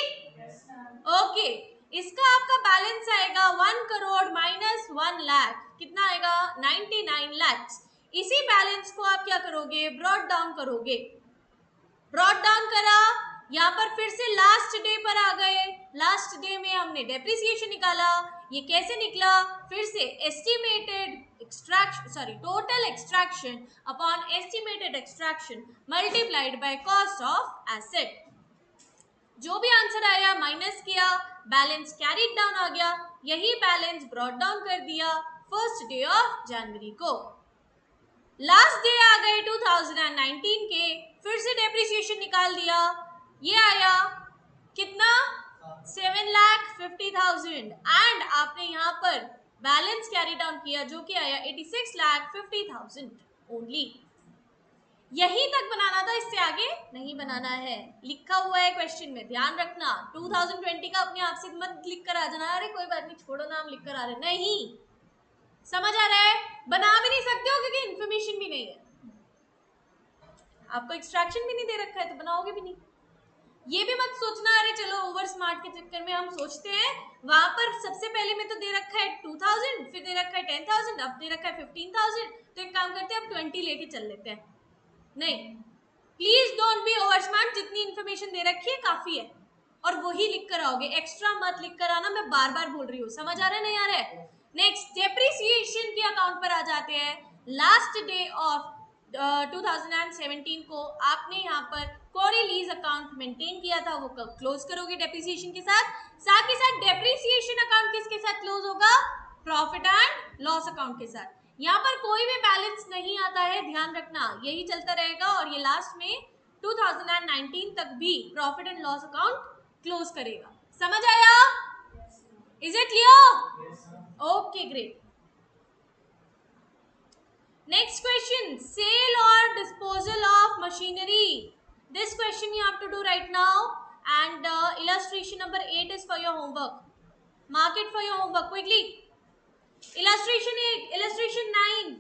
okay. इसका आपका बैलेंस आएगा 1 करोड़ माइनस 1 लाख, कितना आएगा? 99 लाख। इसी बैलेंस को आप क्या करोगे? ब्रॉट डाउन करोगे। ब्रॉट डाउन करा, यहाँ पर फिर से लास्ट डे पर आ गए। लास्ट डे में हमने डेप्रिसिएशन निकाला। ये कैसे निकला? फिर से estimated extraction total extraction upon estimated extraction multiplied by cost of asset. जो भी आंसर आया माइनस किया, बैलेंस कैरीड डाउन आ गया। यही बैलेंस ब्रॉट डाउन कर दिया फर्स्ट डे ऑफ जनवरी को। लास्ट डे आ गए 2019 के, फिर से डेप्रिसिएशन निकाल दिया। ये आया कितना? 7,50,000 एंड आपने यहाँ पर बैलेंस कैरी डाउन किया जो कि आया 86,50,000 ओनली। यहीं तक बनाना था, इससे आगे नहीं बनाना है। लिखा हुआ है क्वेश्चन में, ध्यान रखना। 2020 का अपने आप से मत लिख कर आ जाना, अरे कोई बात नहीं छोड़ो नाम लिख कर आ रहे, नहीं। समझ आ रहा है? बना भी नहीं सकते हो क्योंकि इन्फॉर्मेशन भी नहीं है, आपको एक्सट्रैक्शन भी नहीं दे रखा है तो बनाओगे भी नहीं। ये भी मत सोचना अरे चलो ओवर स्मार्ट के चक्कर में हम सोचते हैं वहां पर सबसे पहले में तो दे रखा है 2,000, फिर दे रखा है 10,000, अब दे रखा है 15,000, तो एक काम करते हैं अब 20 लेके चल लेते हैं। नहीं, please don't be over smart. जितनी इन्फॉर्मेशन दे रखी है काफी है और वही लिख कर आओगे, एक्स्ट्रा मत लिख कर आना। मैं बार बार बोल रही हूँ, समझ आ रहा है नहीं आ रहा है? नेक्स्ट डेप्रिसिएशन के अकाउंट पर आ जाते हैं। लास्ट डे ऑफ 2017 को आपने यहाँ पर क्वारी लीज अकाउंट मेंटेन किया था, वो क्लोज करोगे डेप्रिसिएशन के साथ ही साथ डेप्रिसिएशन अकाउंट किसके साथ क्लोज होगा? प्रॉफिट एंड लॉस अकाउंट के साथ। यहाँ पर कोई भी बैलेंस नहीं आता है, ध्यान रखना, यही चलता रहेगा और ये लास्ट में 2019 तक भी profit and loss account close करेगा। समझ आया? Is it clear? Okay great. Next question, sale or disposal of machinery. This question you have to do right now and illustration number 8 is for your homework. Mark it for your homework quickly. Illustration 8, illustration 9,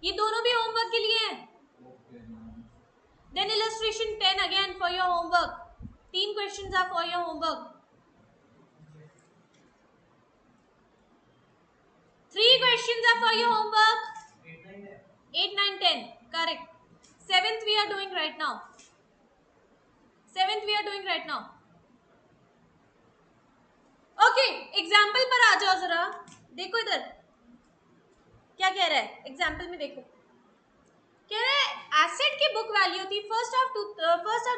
ये दोनों भी homework के लिए हैं. Then illustration 10 again for your homework. 3 questions are for your homework. 3 questions are for your homework. 8, 9, 10, correct. 7th we are doing right now. 7th we are doing right now. Okay example पर आ जाओ जरा, देखो इधर क्या कह रहा है example में, देखो कह रहा है एसेट की बुक वैल्यू थी फर्स्ट ऑफ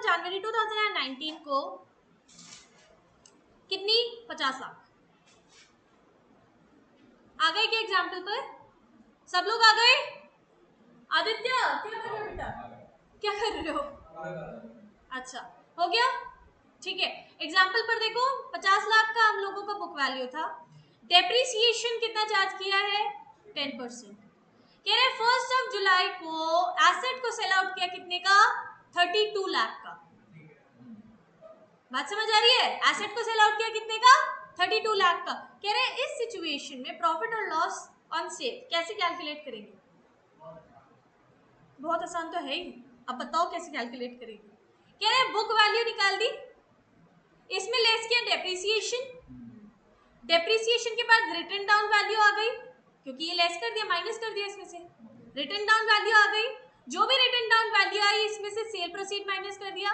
जनवरी 2019 को कितनी, 50 लाख। आ गए क्या एग्जाम्पल पर, सब लोग आ गए? आदित्य क्या कर रहे हो बेटा, क्या कर रहे हो? अच्छा हो गया, ठीक है। एग्जाम्पल पर देखो 50 लाख का हम लोगों का बुक वैल्यू था, डेप्रिसिएशन कितना चार्ज किया है, 10%। कह रहे फर्स्ट ऑफ जुलाई को एसेट को सेल आउट किया कितने का, 32 लाख का। बात समझ आ रही है, एसेट को सेल आउट किया कितने का, 32 लाख का। कह रहे इस सिचुएशन में प्रॉफिट और लॉस ऑन सेल कैसे कैलकुलेट करेंगे, बहुत आसान तो है ही, अब बताओ कैसे कैलकुलेट करेंगे। कह रहे बुक वैल्यू निकाल दी, इसमें लेस किया डेप्रिसिएशन, डेप्रिसिएशन के बाद रिटर्न डाउन वैल्यू आ गई, क्योंकि ये लेस कर दिया, माइनस कर दिया इसमें से, रिटर्न डाउन वैल्यू आ गई। जो भी रिटर्न डाउन वैल्यू आई इसमें से सेल प्रोसीड माइनस कर दिया,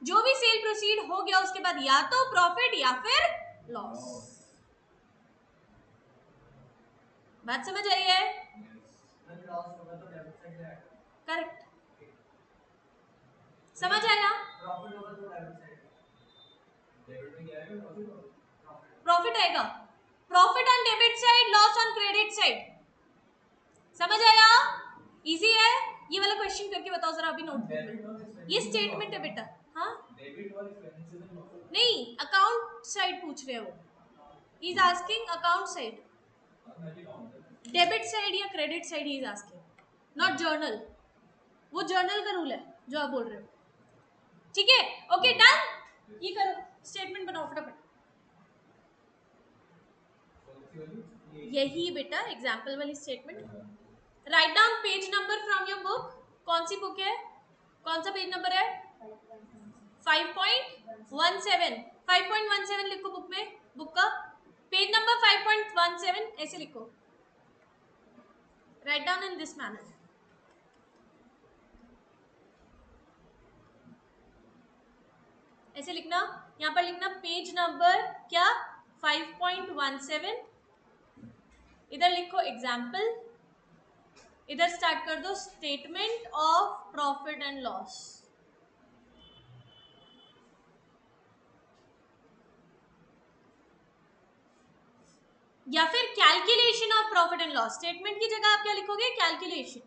जो भी सेल प्रोसीड हो गया उसके बाद या तो प्रॉफिट या फिर लॉस। बात समझ आई है? करेक्ट, समझ आया? प्रॉफिट आएगा, profit on debit side, loss on credit side. समझ आया? इजी है, ये वाला क्वेश्चन करके बताओ जरा अभी नोटबुक में, ये स्टेटमेंट है बेटा। हाँ नहीं, अकाउंट साइड पूछ रहे हो, he is asking account side, debit side या credit side he is asking, not journal. वो जर्नल का रूल है जो आप बोल रहे हो, ठीक है? ओके डन, ये करो, स्टेटमेंट बनाओ फटाफट। यही बेटा एग्जाम्पल वाली statement. Write down page number from your book, कौन सी बुक है, कौन सा पेज नंबर है, 5.17, 5.17 लिखो बुक में, बुक का पेज नंबर 5.17 ऐसे लिखो, write down in this manner. ऐसे लिखना, यहाँ पर लिखना पेज नंबर क्या, 5.17, इधर लिखो एग्जाम्पल, इधर स्टार्ट कर दो statement of profit and loss. या फिर calculation of profit and loss, statement की जगह आप क्या लिखोगे, कैलकुलेशन,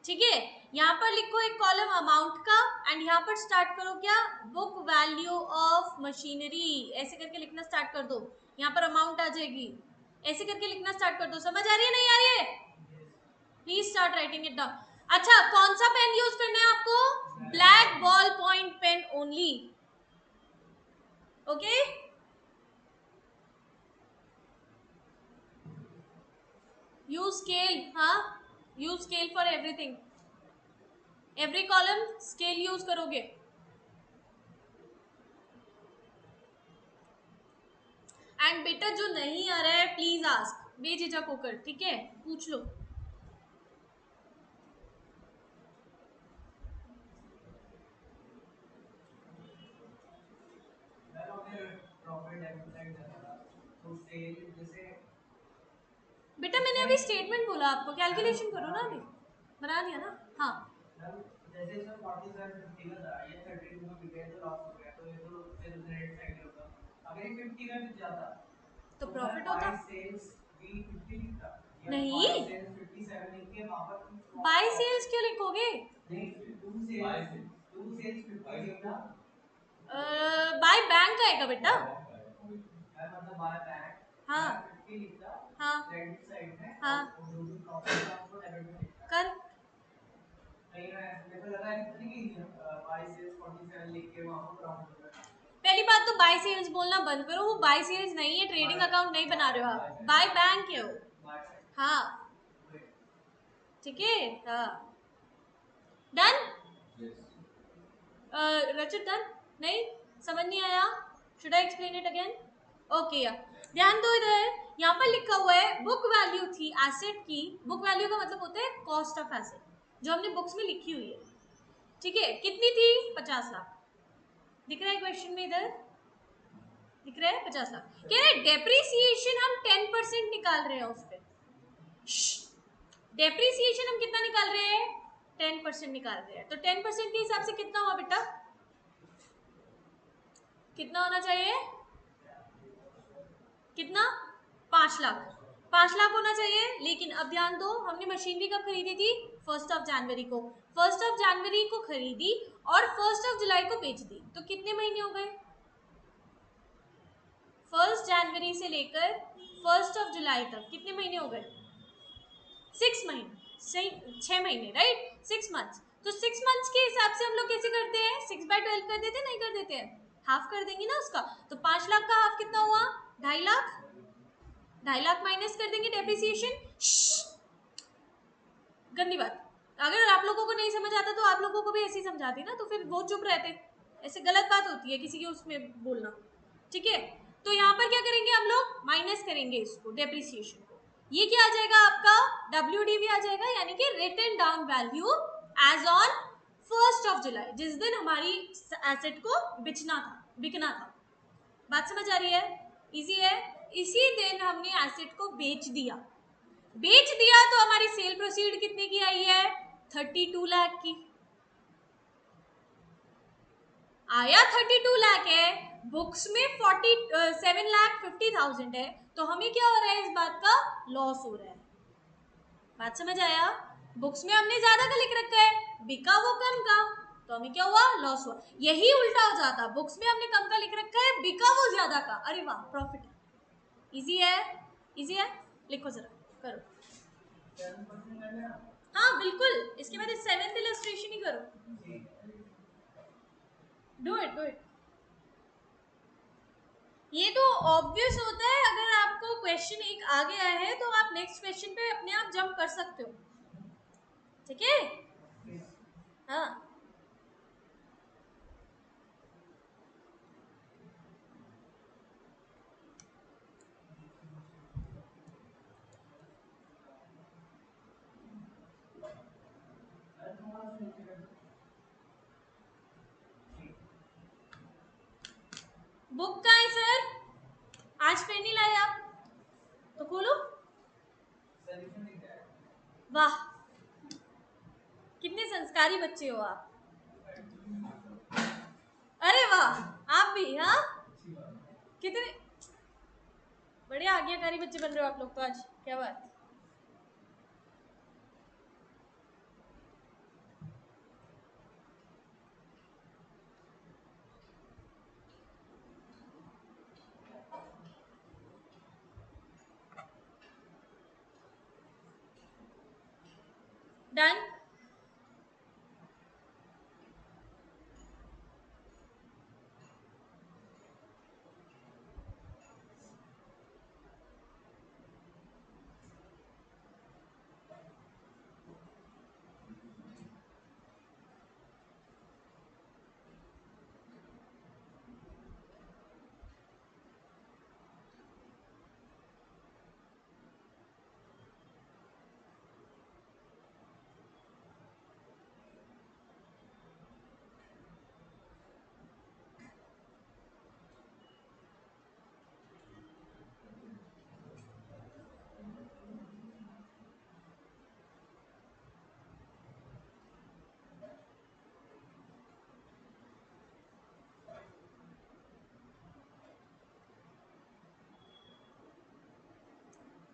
ठीक है? यहाँ पर लिखो एक कॉलम अमाउंट का, एंड यहाँ पर स्टार्ट करो क्या, बुक वैल्यू ऑफ मशीनरी, ऐसे करके लिखना स्टार्ट कर दो, यहाँ पर अमाउंट आ जाएगी, ऐसे करके लिखना स्टार्ट कर दो। समझ आ रही है नहीं आ रही है? Please start writing it down. अच्छा कौन सा पेन यूज करना है आपको, black ball point pen only, okay? Use scale, हाँ use scale for everything, every column scale use करोगे। एंड बेटा जो नहीं आ रहा है प्लीज आस्क, बेझिझक होकर, ठीक है, पूछ लो। बेटा मैंने अभी स्टेटमेंट बोला आपको, कैलकुलेशन करो ना, अभी बना दिया ना। हाँ जैसे इसमें 47 50 का था, ये 32 में बिक गया तो लॉस हो गया, तो ये तो फिर क्रेडिट साइड होगा। अगर ये 50 का बिक जाता तो प्रॉफिट होता, सेल्स भी 50 लिखता, नहीं सेल्स 57 लिख के वहां पर बाय सेल्स क्यों लिखोगे, नहीं टू सेल्स 50 लिखना, बाय बैंक आएगा बेटा, मतलब बाय बैंक, हाँ 50 लिखता, हाँ क्रेडिट साइड में, हाँ और जो भी प्रॉफिट था उसको डेबिट में लिखता, कर पहली बात तो बाय सेल्स बोलना बंद करो, वो बाय सेल्स नहीं है, ट्रेडिंग अकाउंट नहीं बना रहे हो आप, बाय बैंक है वो, हाँ ठीक है, हाँ डन, रचित डन, नहीं समझ नहीं आया, should I explain it again, okay या ध्यान दो इधर, यहाँ पर लिखा हुआ है बुक वैल्यू थी एसेट की, बुक वैल्यू का मतलब होता है कॉस्ट ऑफ एसेट, जो हमने बुक्स में लिखी हुई है, ठीक है, कितनी थी, 50 लाख। दिख रहा है क्वेश्चन में, इधर दिख रहा है 50 लाख। कह रहे डेप्रिसिएशन हम 10% निकाल रहे हैं उस पर। डेप्रिसिएशन हम कितना निकाल रहे हैं? 10% निकाल रहे हैं। तो 10% के हिसाब से कितना हुआ बेटा? कितना होना चाहिए? कितना? 5 लाख। 5 लाख होना चाहिए। लेकिन अब ध्यान दो, हमने मशीनरी कब खरीदी थी? 1 जनवरी को। 1 जनवरी को खरीदी और 1 जुलाई को बेच दी। तो कितने महीने हो गए? 1 जनवरी से लेकर 1 जुलाई तक कितने महीने हो गए? 6 महीने। सही, 6 महीने, राइट, 6 मंथ्स। तो 6 मंथ्स के हिसाब से हम लोग कैसे करते हैं? 6/12 कर देते, नहीं कर देते हैं? हाफ कर देंगे ना उसका। तो 5 लाख का हाफ कितना हुआ? 2.5 लाख। 2.5 लाख माइनस कर देंगे डेप्रिसिएशन। गंदी बात। अगर आप लोगों को नहीं समझ आता तो आप लोगों को भी ऐसे ही समझाती ना, तो फिर वो चुप रहते। ऐसे गलत बात होती है किसी के उसमें बोलना, ठीक है? तो यहाँ पर क्या करेंगे हम लोग? माइनस करेंगे इसको, डेप्रिसिएशन को। ये क्या आ जाएगा आपका? WDV आ जाएगा, यानी कि written down value as on 1 जुलाई, जिस दिन हमारी एसेट को बिकना था। बात समझ आ रही है? इजी है। इसी दिन हमने एसेट को बेच दिया। तो हमारी सेल प्रोसीड कितने की आई है? 32 लाख की। आया 32 लाख है, बुक्स में 47,50,000 है, तो हमें क्या हो रहा है? इस बात का लॉस हो रहा है। बात समझ आया? बुक्स में हमने ज्यादा का लिख रखा है, बिका वो कम का, तो हमें क्या हुआ? लॉस हुआ। यही उल्टा हो जाता, बुक्स में हमने कम का लिख रखा है, बिका वो ज्यादा का, अरे वाह, प्रॉफिट। इजी है, इजी है। लिखो जरा, करो। हाँ बिल्कुल, इसके बाद 7th इलस्ट्रेशन ही करो। Do it. ये तो ऑब्वियस होता है, अगर आपको क्वेश्चन एक आ गया है तो आप नेक्स्ट क्वेश्चन पे अपने आप जंप कर सकते हो, ठीक है? हाँ, बुक कहाँ है सर? आज पेन नहीं लाए आप? तो खोलो। वाह, कितने संस्कारी बच्चे हो आप। अरे वाह, आप भी? हाँ, कितने बड़े आज्ञाकारी बच्चे बन रहे हो आप लोग तो आज, क्या बात। Done.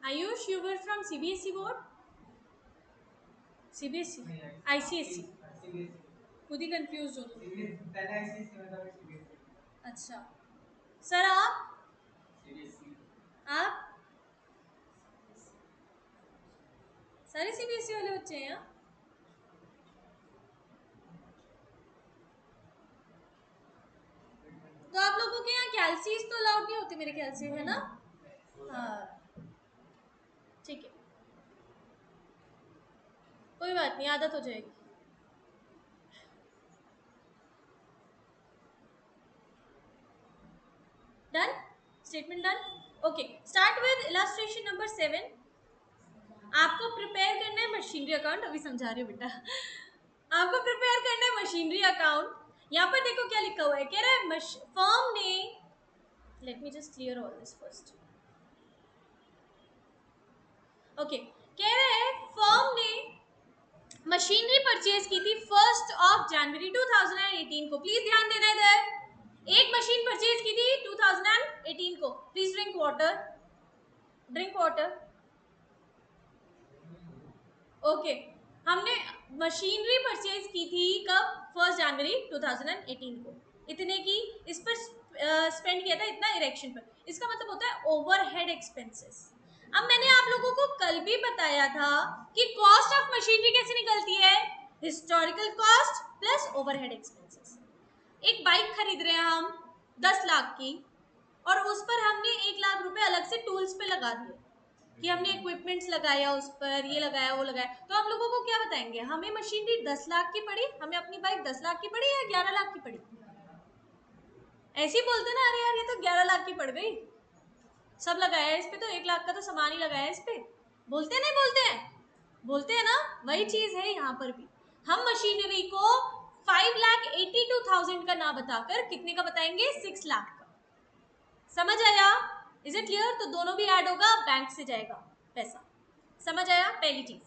Ayush, you were from CBSE board? CBSE, ICSE? खुद ही कंफ्यूज हो तुम। अच्छा सर, आप सारे CBSE वाले बच्चे हैं यहाँ? तो आप लोगों के यहाँ कैल्सीज तो अलाउड नहीं होती मेरे ख्याल से, है ना? हाँ, ठीक है, कोई बात नहीं, आदत हो जाएगी। Done, statement done. Okay, start with illustration number 7। आपको प्रिपेयर करना है मशीनरी अकाउंट, अभी समझा रही हूँ बेटा। आपको प्रिपेयर करना है मशीनरी अकाउंट। यहाँ पर देखो क्या लिखा हुआ है, कह रहा है फर्म ने, let me just clear all this first. Okay, कह रहा है फर्म ने मशीनरी परचेज की थी 1 जनवरी 2018 को। प्लीज ध्यान देना इधर, एक मशीन परचेज की थी 2018 को। Please drink water, drink water. Okay, हमने मशीनरी परचेज की थी कब? 1 जनवरी 2018 को। इतने की इस पर स्पेंड किया था, इतना इरेक्शन पर। इसका मतलब होता है ओवरहेड एक्सपेंसेस। अब मैंने आप लोगों को कल भी बताया था कि कॉस्ट ऑफ मशीनरी कैसे निकलती है, historical cost plus overhead expenses. एक बाइक खरीद रहे हैं हम 10 लाख की, और उस पर हमने 1 लाख रुपए अलग से टूल्स पे लगा दिए कि हमने इक्विपमेंट्स लगाया, उस पर ये लगाया वो लगाया, तो हम लोगों को क्या बताएंगे, हमें मशीनरी 10 लाख की पड़ी, हमें अपनी बाइक 10 लाख की पड़ी या 11 लाख की पड़ी? ऐसे ही बोलते ना, अरे यार ये तो 11 लाख की पड़ गई, सब लगाया है इस पे, तो 1 लाख का तो सामान ही लगाया है इस पे। बोलते नहीं बोलते हैं? बोलते हैं ना, वही चीज है यहाँ पर भी। हम मशीनरी को 5,82,000 का ना बताकर कितने का बताएंगे? 6 लाख का। समझ आया? Is it clear? तो दोनों भी ऐड होगा, बैंक से जाएगा पैसा। समझ आया? पहली चीज।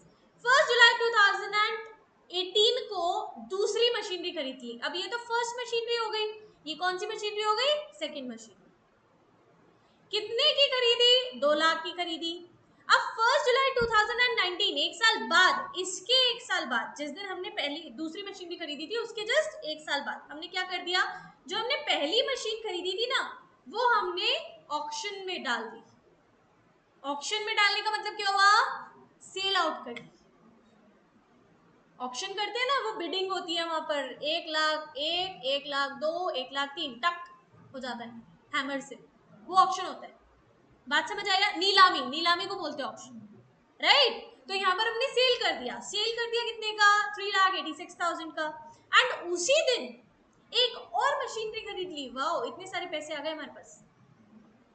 1 जुलाई 2018 को दूसरी मशीनरी खरीद ली। अब ये तो फर्स्ट मशीनरी हो गई, ये कौन सी मशीनरी हो गई? Second machinery. कितने की खरीदी? 2 लाख की खरीदी। अब 1 जुलाई 2019, एक साल बाद, इसके एक साल बाद, जिस दिन हमने पहली दूसरी मशीनरी खरीदी थी उसके जस्ट एक साल बाद हमने क्या कर दिया, जो हमने पहली मशीन खरीदी थी ना, वो हमने ऑक्शन में डाल दी। ऑक्शन में डालने का मतलब क्या हुआ? सेल आउट कर दी। ऑक्शन करते हैं ना, वो बिडिंग होती है वहां पर, 1 लाख 1, 1 लाख 2, 1 लाख 3, टक हो जाता है हैमर से, वो ऑक्शन होता है। बात समझ आएगा? नीलामी, नीलामी को बोलते हैं ऑक्शन, राइट? तो यहाँ पर हमने सेल कर दिया, सेल कर दिया कितने का? 3,86,000 का। एंड उसी दिन एक और मशीनरी खरीद ली। वाओ, इतने सारे पैसे आ गए हमारे पास।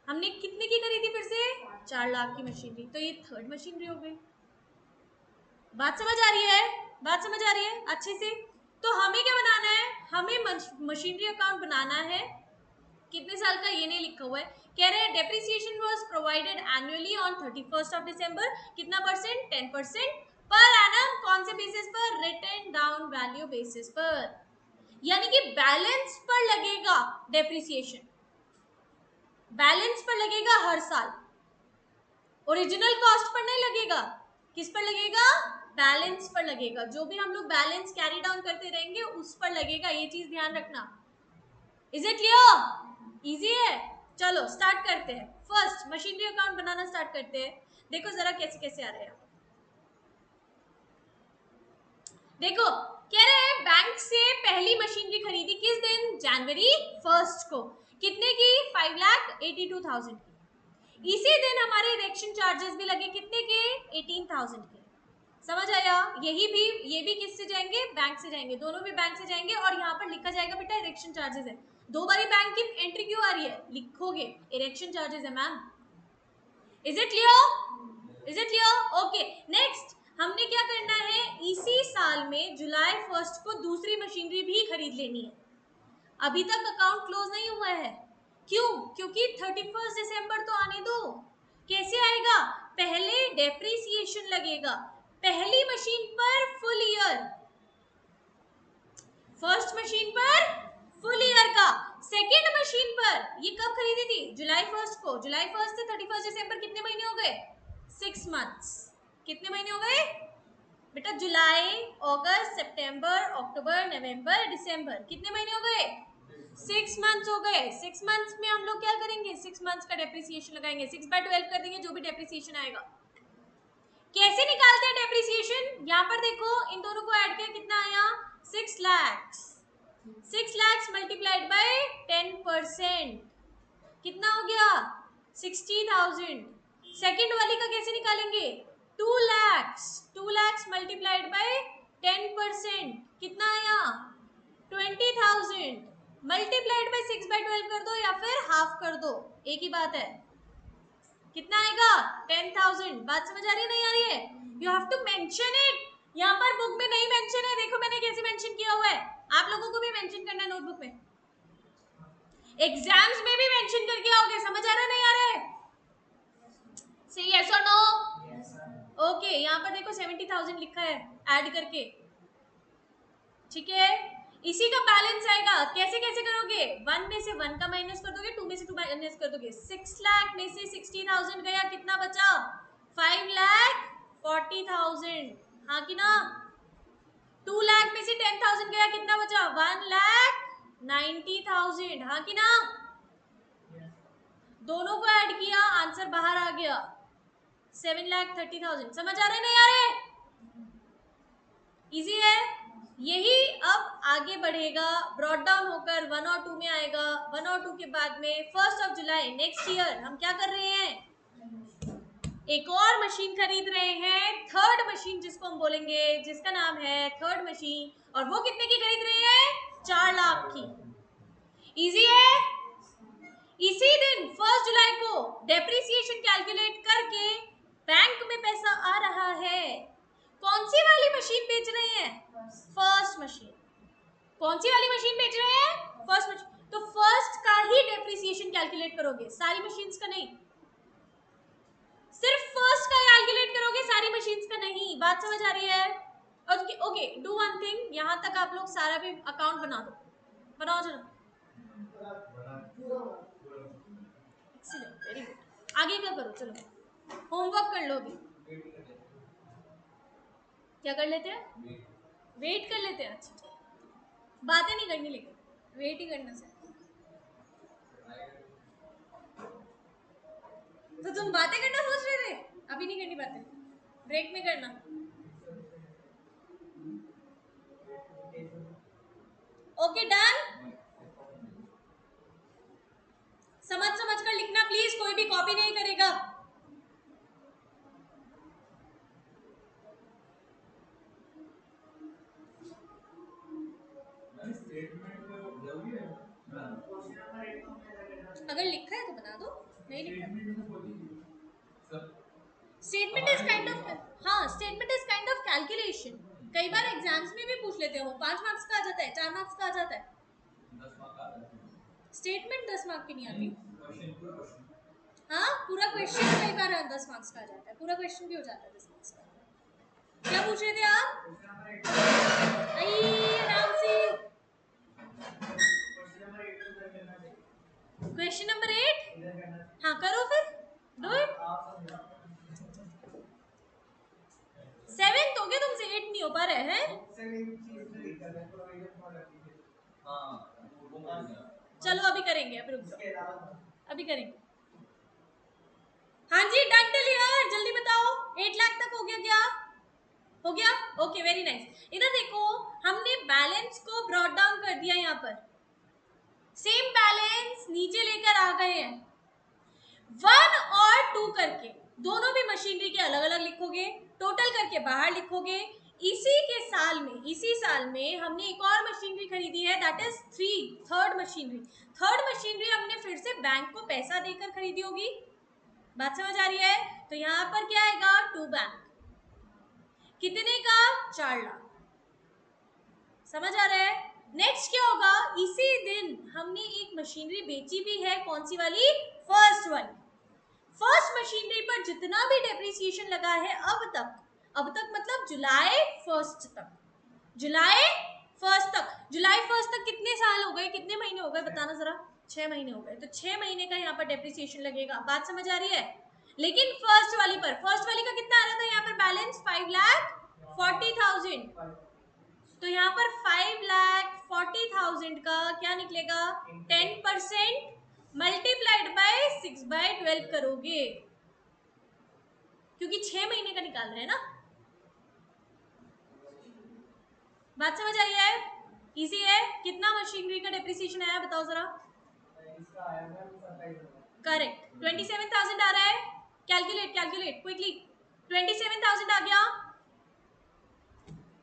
हमने कितने की खरीदी? फिर से 4 लाख की मशीनरी, तो ये थर्ड मशीनरी हो गई। बात समझ आ रही है? बात समझ आ रही है अच्छे से? तो हमें क्या बनाना है? हमें मशीनरी अकाउंट बनाना है। कितने साल का ये नहीं लिखा हुआ है, कह रहे हैं depreciation was provided annually on 31 of December. कितना परसेंट? 10% per annum. कौन से बेसिस पर? रिटन डाउन वैल्यू बेसिस पर, यानी कि बैलेंस पर लगेगा डेप्रिसिएशन, बैलेंस पर लगेगा हर साल, ओरिजिनल कॉस्ट पर नहीं लगेगा। किस पर लगेगा? बैलेंस पर लगेगा। जो भी हम लोग बैलेंस कैरी डाउन करते रहेंगे उस पर लगेगा, ये चीज ध्यान रखना। Is it clear? इजी है? चलो स्टार्ट करते हैं। फर्स्ट मशीनरी अकाउंट बनाना स्टार्ट करते हैं। देखो जरा कैसे कैसे आ रहे हैं। देखो, कह रहे हैं बैंक से पहली मशीनरी खरीदी किस दिन? जनवरी 1 को। कितने की? 5,82,000 की। इसी दिन हमारे इरेक्शन चार्जेस भी लगे, कितने के? 18,000 के। समझ आया? ये भी किससे जाएंगे? बैंक से जाएंगे, दोनों भी बैंक से जाएंगे। और यहाँ पर लिखा जाएगा बेटा इरेक्शन चार्जेस है। दो बारी बैंक की एंट्री क्यों आ रही है? लिखोगे इरेक्शन चार्जेस है ma'am. Is it clear? Is it clear? Okay, next हमने क्या करना है, इसी साल में जुलाई 1 को दूसरी मशीनरी भी खरीद लेनी है। अभी तक अकाउंट क्लोज नहीं हुआ है। क्यों? क्योंकि 31 दिसंबर तो आने दो। कैसे आएगा? पहले डेप्रिसिएशन लगेगा पहली मशीन पर फुल ईयर, फर्स्ट मशीन पर फुल ईयर का, सेकेंड मशीन पर ये कब खरीदी थी? जुलाई 1 को। जुलाई 1 से 31 दिसंबर कितने महीने हो गए? 6 मंथ्स। कितने महीने हो गए बेटा? जुलाई, अगस्त, सितंबर, अक्टूबर, नवंबर, दिसंबर, कितने महीने हो गए? 6 मंथ्स हो गए। 6 मंथ्स में हम लोग क्या करेंगे? 6 मंथ्स का डेप्रिसिएशन लगाएंगे, 6/12 कर देंगे, जो भी डेप्रिसिएशन आएगा। कैसे निकालते हैं डेप्रिसिएशन? यहाँ पर देखो, इन दोनों को ऐड किया, कितना आया? 6 लाख। 6 लाख मल्टीप्लाइड बाय 10%, कितना हो गया? 60,000। सेकेंड वाली का कैसे निकालेंगे? 2 लाख। 2 लाख मल्टीप्लाइड बाय 10%, कितना आया? 20,000। मल्टीप्लाइड बाय 6/12 कर दो या फिर हाफ कर दो, एक ही बात है। कितना आएगा? 10,000। बात समझ आ रही है नहीं आ रही है? You have to mention it. यहाँ पर बुक में नहीं मेंशन है, देखो मैंने कैसे मेंशन किया हुआ है। आप लोगों को भी मेंशन करना है नोटबुक में, एग्जाम्स में भी मेंशन करके आओगे। समझ आ रहा नहीं आ रहा है? से यस और नो? ओके, यहाँ पर देखो 70,000 लिखा है ऐड करके, ठीक है। इसी का बैलेंस आएगा, कैसे कैसे करोगे, 1 में से 1 का माइनस कर दोगे, 2 में से 2 माइनस कर दोगे। 6 लाख में से 60,000 गया, कितना बचा? 5,40,000, हाँ कि ना? 2 लाख में से 10,000 गया, कितना बचा? 1,90,000, हाँ कि ना? दोनों को ऐड किया, आंसर बाहर आ गया 7,30,000। समझ आ रहे नहीं आ रहे? इजी है। यही अब आगे बढ़ेगा, ब्रॉड डाउन होकर 1 और 2 में आएगा। 1 और 2 के बाद में 1 जुलाई नेक्स्ट ईयर हम क्या कर रहे हैं? एक और मशीन खरीद रहे हैं, थर्ड मशीन जिसको हम बोलेंगे, जिसका नाम है थर्ड मशीन। और वो कितने की खरीद रहे हैं? 4 लाख की। इजी है। इसी दिन 1 जुलाई को डेप्रिसिएशन कैलकुलेट करके बैंक में पैसा आ रहा है। कौन सी वाली मशीन बेच रहे हैं? First machine. कौन सी वाली मशीन बेच रहे हैं? First machine. तो फर्स्ट का ही डेप्रिसिएशन कैलकुलेट करोगे, सारी मशीन्स का नहीं। सिर्फ फर्स्ट का कैलकुलेट करोगे, सारी मशीन्स का नहीं। बात समझ आ रही है? Okay okay, do one thing, यहां तक आप लोग सारा भी अकाउंट बना दो, बनाओ जरा। वेरी गुड, आगे का करो, चलो होमवर्क कर लो अभी। क्या कर लेते हैं? वेट कर लेते हैं। अच्छा, बातें नहीं करनी, लेकिन वेट ही करना से। तो तुम बातें करना सोच रहे थे? अभी नहीं करनी बातें, ब्रेक में करना। Okay done. समझ समझ कर लिखना प्लीज, कोई भी कॉपी नहीं करेगा। अगर लिखा है तो बना दो, नहीं लिखा स्टेटमेंट इज काइंड ऑफ, हाँ statement is kind of calculation. कई बार एग्जाम्स में भी पूछ लेते हो, 5 मार्क्स का आ जाता है, 4 मार्क्स का आ जाता है। स्टेटमेंट 10 मार्क की नहीं आती। हाँ, पूरा क्वेश्चन कई बार 10 मार्क्स का आ जाता है, पूरा क्वेश्चन भी हो जाता है 10 मार्क्स का। क्या पूछ रहे थे आप? आराम से। क्वेश्चन नंबर 8, हाँ करो फिर, डू इट। 7 हो गया तुमसे, 8 नहीं हो पा रहे हैं। चलो अभी करेंगे, अभी रुक जाओ, अभी करेंगे। हाँ जी डन टिल हियर, जल्दी बताओ 8 लाख तक हो गया क्या? हो गया, ओके वेरी नाइस। इधर देखो, हमने बैलेंस को ब्रॉट डाउन कर दिया, यहाँ पर सेम बैलेंस नीचे लेकर आ गए हैं। 1 और 2 करके दोनों भी मशीनरी के अलग अलग लिखोगे, टोटल करके बाहर लिखोगे। इसी के साल में, इसी साल में हमने एक और मशीनरी खरीदी है, that is third machinery. Third machinery हमने फिर से बैंक को पैसा देकर खरीदी होगी। बात समझ आ रही है? तो यहाँ पर क्या आएगा? टू बैंक, कितने का? 4 लाख। समझ आ रहा है? नेक्स्ट क्या होगा? इसी दिन हमने एक मशीनरी बेची भी है, कौन सी वाली? फर्स्ट वाली। फर्स्ट मशीनरी पर जितना भी डेप्रिसिएशन लगा है अब तक मतलब जुलाई 1 तक, जुलाई 1 तक, जुलाई 1 तक कितने साल हो गए, कितने महीने हो गए बताना जरा? 6 महीने हो गए। तो 6 महीने का यहाँ पर डेप्रिसिएशन लगेगा। बात समझ आ रही है? लेकिन फर्स्ट वाली का कितना आ रहा था यहाँ पर बैलेंस? 5,40,000। तो यहाँ पर 5,40,000 का क्या निकलेगा? 10% मल्टीप्लाइड बाय 6/12 करोगे, क्योंकि 6 महीने का निकाल रहे हैं ना। बात समझ आई है? इजी है। कितना मशीनरी का डेप्रिसिएशन आया बताओ जरा? करेक्ट, 27,000 आ रहा है। Calculate quickly. 27,000 आ गया,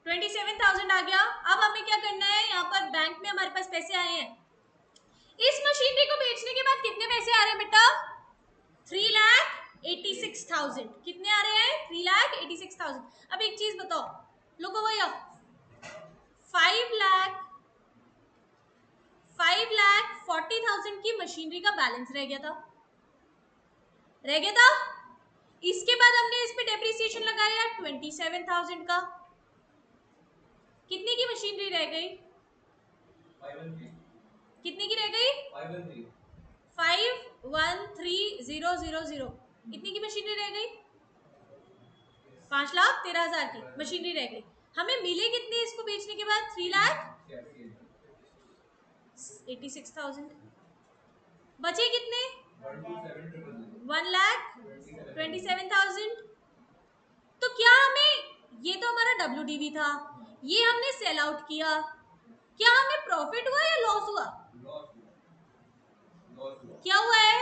27,000 आ गया। अब हमें क्या करना है? यहाँ पर बैंक में हमारे पास पैसे आए हैं। इस मशीनरी को बेचने के बाद कितने पैसे आ रहे हैं बेटा? 3,86,000। कितने आ रहे हैं? 3,86,000। अब एक चीज बताओ लोगों भैया, 5,40,000 5,40,000 की मशीनरी का बैलेंस रह गया था। इसके बाद हमने इस पे डेप्रिसिएशन लगाया 27,000 का। कितने की मशीनरी रह गई? 513। कितने की रह गई? 513,000। कितनी की मशीनरी रह गई? 5,13,000 की मशीनरी रह गई। हमें मिले कितने इसको बेचने के बाद? 3,86,000। बचे कितने? 1,27,000। तो क्या हमें, ये तो हमारा WDV था, ये हमने सेल आउट किया, क्या हमें प्रॉफिट हुआ या लॉस हुआ? क्या हुआ है?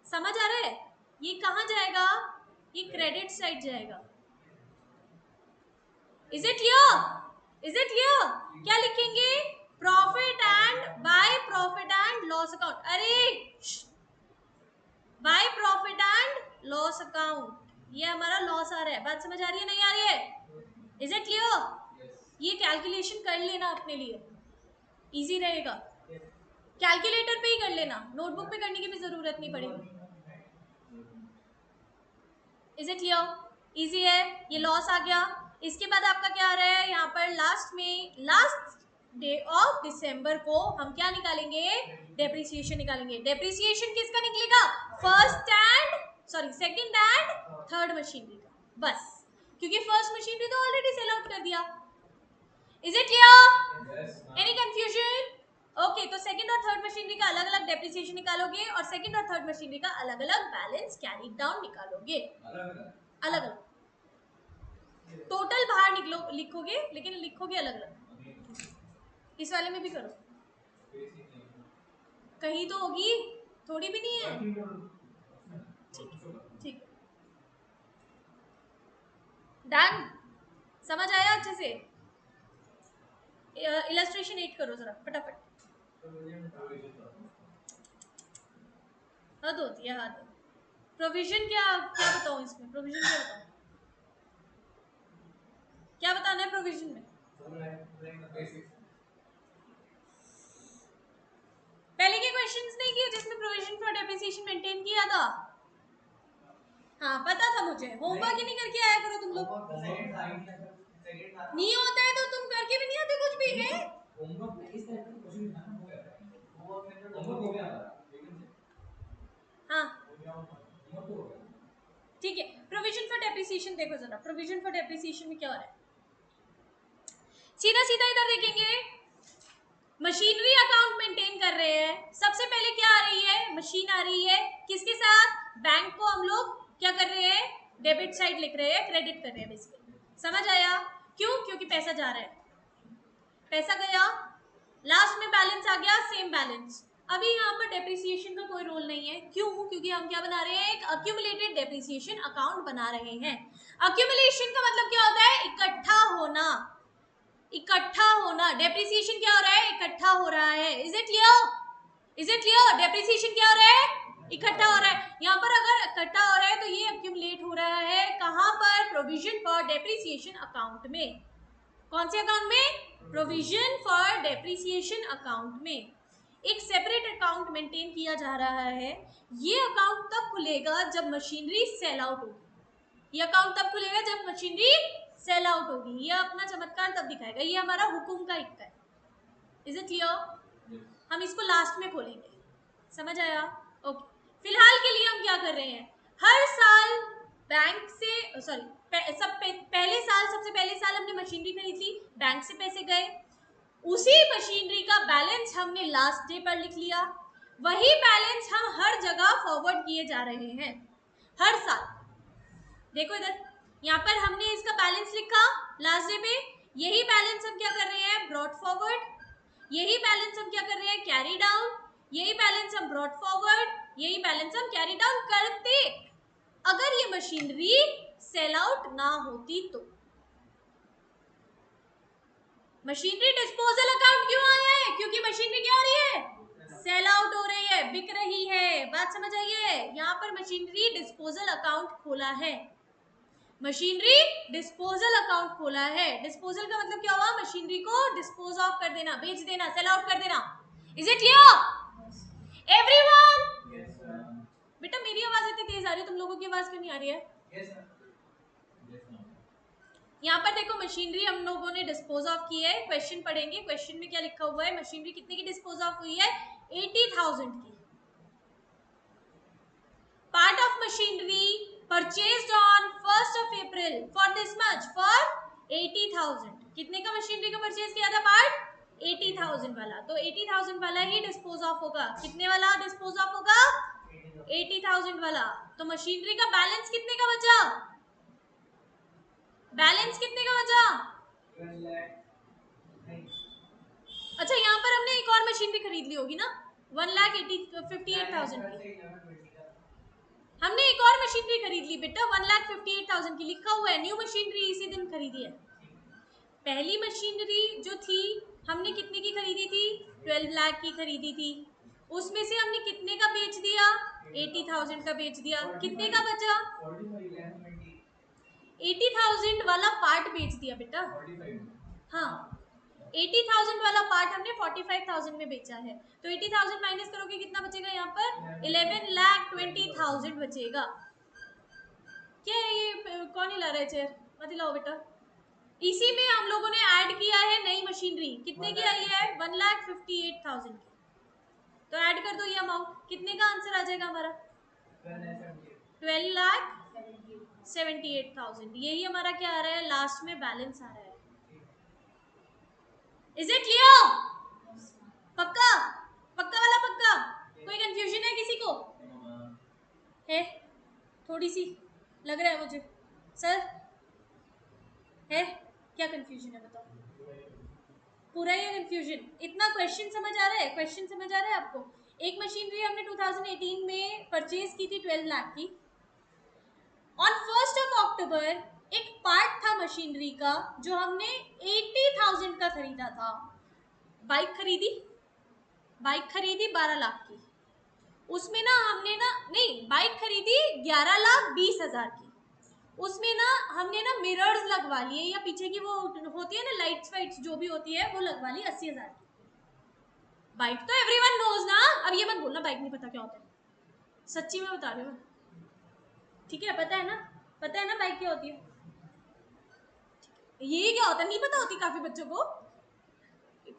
समझ आ रहा है? ये कहां जाएगा? ये क्रेडिट साइड जाएगा। Is it clear? क्या लिखेंगे? Profit and by profit and loss account. अरे by profit and loss account, ये हमारा लॉस आ रहा है। बात समझ आ रही है नहीं आ रही है? Is it clear? ये कैलकुलेशन कर लेना अपने लिए, इजी रहेगा। कैलकुलेटर पे ही कर लेना, नोटबुक पे करने की भी जरूरत नहीं पड़ेगी। Is it clear? इजी है। ये लॉस आ गया। इसके बाद आपका क्या आ रहा है यहाँ पर? लास्ट डे ऑफ दिसंबर को हम क्या निकालेंगे? डेप्रिसिएशन निकालेंगे। डेप्रिसिएशन किसका निकलेगा? सेकंड एंड थर्ड मशीनरी का, बस, क्योंकि फर्स्ट मशीनरी तो ऑलरेडी सेल आउट कर दिया। Is it clear? Any confusion? Okay, तो सेकंड और थर्ड मशीनरी का अलग अलग डेप्रिसिएशन निकालोगे और सेकंड और थर्ड मशीनरी का अलग अलग बैलेंस कैरी डाउन निकालोगे। अलग अलग टोटल बाहर लिखोगे, लेकिन लिखोगे अलग अलग। इस वाले में भी करो, कहीं तो होगी, थोड़ी भी नहीं है। ठीक, डन। समझ आया अच्छे से? इलस्ट्रेशन 8 करो जरा फटाफट। हद होती है हद। प्रोविजन क्या क्या बताऊं इसमें? प्रोविजन क्या बताऊं? क्या बताना है प्रोविजन में? पहले के क्वेश्चंस नहीं किए जिसमें प्रोविजन फॉर डेप्रिसिएशन मेंटेन किया था? हाँ पता था मुझे। होमवर्क ही नहीं करके आया करो तुम लोग। नहीं होता है तो तुम करके भी नहीं आते कुछ भी है। हाँ ठीक है। प्रोविजन फॉर डेप्रिसिएशन देखो जरा, प्रोविजन फॉर डेप्रिसिएशन में क्या हो रहा है? सीधा सीधा इधर देखेंगे, मशीनरी अकाउंट मेंटेन कर रहे हैं। सबसे पहले क्या आ रही है? मशीन आ रही है। किसके साथ? बैंक को हम लोग क्या कर रहे हैं? डेबिट साइड लिख रहे हैं, क्रेडिट कर रहे हैं बेसिकली। समझ आया? क्यों? क्योंकि पैसा जा रहा है, पैसा गया, लास्ट में बैलेंस आ गया, सेम बैलेंस। अभी यहाँ पर डेप्रिसिएशन का कोई रोल नहीं है। क्यों? क्योंकि हम क्या बना रहे हैं? एक अक्यूमुलेटेड डेप्रिसिएशन अकाउंट बना रहे हैं। अक्यूमुलेशन का मतलब क्या होता है? इकट्ठा होना। इकट्ठा होना। डेप्रिसिएशन क्या हो रहा है? इकट्ठा हो रहा है। Is it clear? डेप्रिसिएशन क्या हो रहा है? इकट्ठा हो रहा है। यहाँ पर अगर इकट्ठा हो रहा है तो ये अक्यूमुलेट हो रहा है कहाँ पर? प्रोविजन फॉर डेप्रिसिएशन अकाउंट में। कौन से अकाउंट में? प्रोविजन फॉर डेप्रिसिएशन अकाउंट में। एक सेपरेट अकाउंट मेंटेन किया जा रहा है। ये अकाउंट तब खुलेगा जब मशीनरी सेल आउट होगी। ये अकाउंट तब खुलेगा जब मशीनरी सेल आउट होगी। ये अपना चमत्कार तब दिखाएगा। ये हमारा हुकुम का हिस्सा है। Is it clear? हम इसको लास्ट में खोलेंगे। समझ आया? ओके। फिलहाल के लिए हम क्या कर रहे हैं? हर साल बैंक से सबसे पहले साल हमने मशीनरी खरीदी, बैंक से पैसे गए, उसी मशीनरी का बैलेंस हमने लास्ट डे पर लिख लिया। वही बैलेंस हम हर जगह फॉरवर्ड किए जा रहे हैं हर साल। देखो इधर, यहाँ पर हमने इसका बैलेंस लिखा लास्ट डे पे, यही बैलेंस हम क्या कर रहे हैं? Brought forward. यही बैलेंस हम क्या कर रहे हैं? Carry down. यही बैलेंस हम ब्रॉट फॉरवर्ड, यही बैलेंस हम कैरी डाउन करते अगर ये मशीनरी सेल आउट ना होती तो। मशीनरी डिस्पोजल अकाउंट क्यों आया है? क्योंकि मशीनरी क्या हो रही है? सेल आउट हो रही है, बिक रही है। बात समझ आई है? यहाँ पर मशीनरी डिस्पोजल अकाउंट खोला है। मशीनरी डिस्पोजल अकाउंट खोला है। डिस्पोजल का मतलब क्या हुआ? मशीनरी को डिस्पोज ऑफ कर देना, बेच देना, सेल आउट कर देना। Is it clear everyone? बेटा मेरी आवाज इतनी तेज आ रही है, तुम लोगों की आवाज क्यों नहीं आ रही है? यहाँ पर देखो मशीनरी हम लोगों ने डिस्पोज ऑफ की है। क्वेश्चन पढ़ेंगे, क्वेश्चन में क्या लिखा हुआ है, मशीनरी कितने की डिस्पोज ऑफ हुई है? 80,000 की। Part of machinery purchased on 1st of April for this much for 80,000। कितने का मशीनरी का परचेज किया था पार्ट? 80,000 वाला। तो 80,000 वाला ही डिस्पोज ऑफ होगा। कितने वाला डिस्पोज ऑफ होगा? 80,000 वाला। तो मशीनरी का बैलेंस कितने का बचा? बैलेंस कितने का बचा? अच्छा यहाँ पर हमने एक और मशीनरी खरीद ली होगी ना 1,58,000 की। हमने एक और मशीनरी खरीद ली बेटा 1,58,000 की, लिखा हुआ है न्यू मशीनरी इसी दिन खरीदी है। पहली मशीनरी जो थी हमने कितने की खरीदी थी? 12 लाख की खरीदी थी। उसमें से हमने कितने का बेच दिया? 80,000 का बेच दिया। कितने का बचा? 80,000 वाला पार्ट बेच दिया बेटा। हाँ 80,000 वाला पार्ट हमने 45,000 में बेचा है। तो 80,000 माइनस करोगे कितना बचेगा? यहाँ पर 11,20,000 बचेगा। क्या है ये? कौन हिला रहा है चेयर? मत हिलाओ बेटा। इसी में हम लोगों ने ऐड किया है नई मशीनरी। कितने की आई है? 1,58,000 की। तो ऐड कर दो ये अमाउंट, कितने का आंसर आ जाएगा हमारा? 12,78,000। यही हमारा क्या आ रहा है? लास्ट में बैलेंस आ रहा है। Is it clear? पक्का? पक्का वाला पक्का? कोई कंफ्यूजन है किसी को? है थोड़ी सी लग रहा है मुझे। सर है क्या कंफ्यूजन है बताओ? पूरा ही कंफ्यूजन? इतना क्वेश्चन समझ आ रहा है? क्वेश्चन समझ आ रहा है आपको? एक मशीनरी हमने 2018 में परचेज की थी 12 लाख की। ऑन 1st of October एक पार्ट था मशीनरी का जो हमने 80,000 का खरीदा था। बाइक खरीदी 12 लाख की। उसमें ना हमने ना नहीं बाइक खरीदी 11,20,000 की। उसमें ना हमने ना मिरर्स लगवा लिए या पीछे की वो होती है ना लाइट्स वाइट्स जो भी होती है वो लगवा ली 80,000 की। बाइक तो एवरीवन नोज ना। अब ये मत बोलना बाइक नहीं पता क्या होता है। सच्ची में बता रही हूँ। ठीक है पता है ना? पता है ना बाइक क्या होती है? ये क्या होता है नहीं पता होती काफी बच्चों को।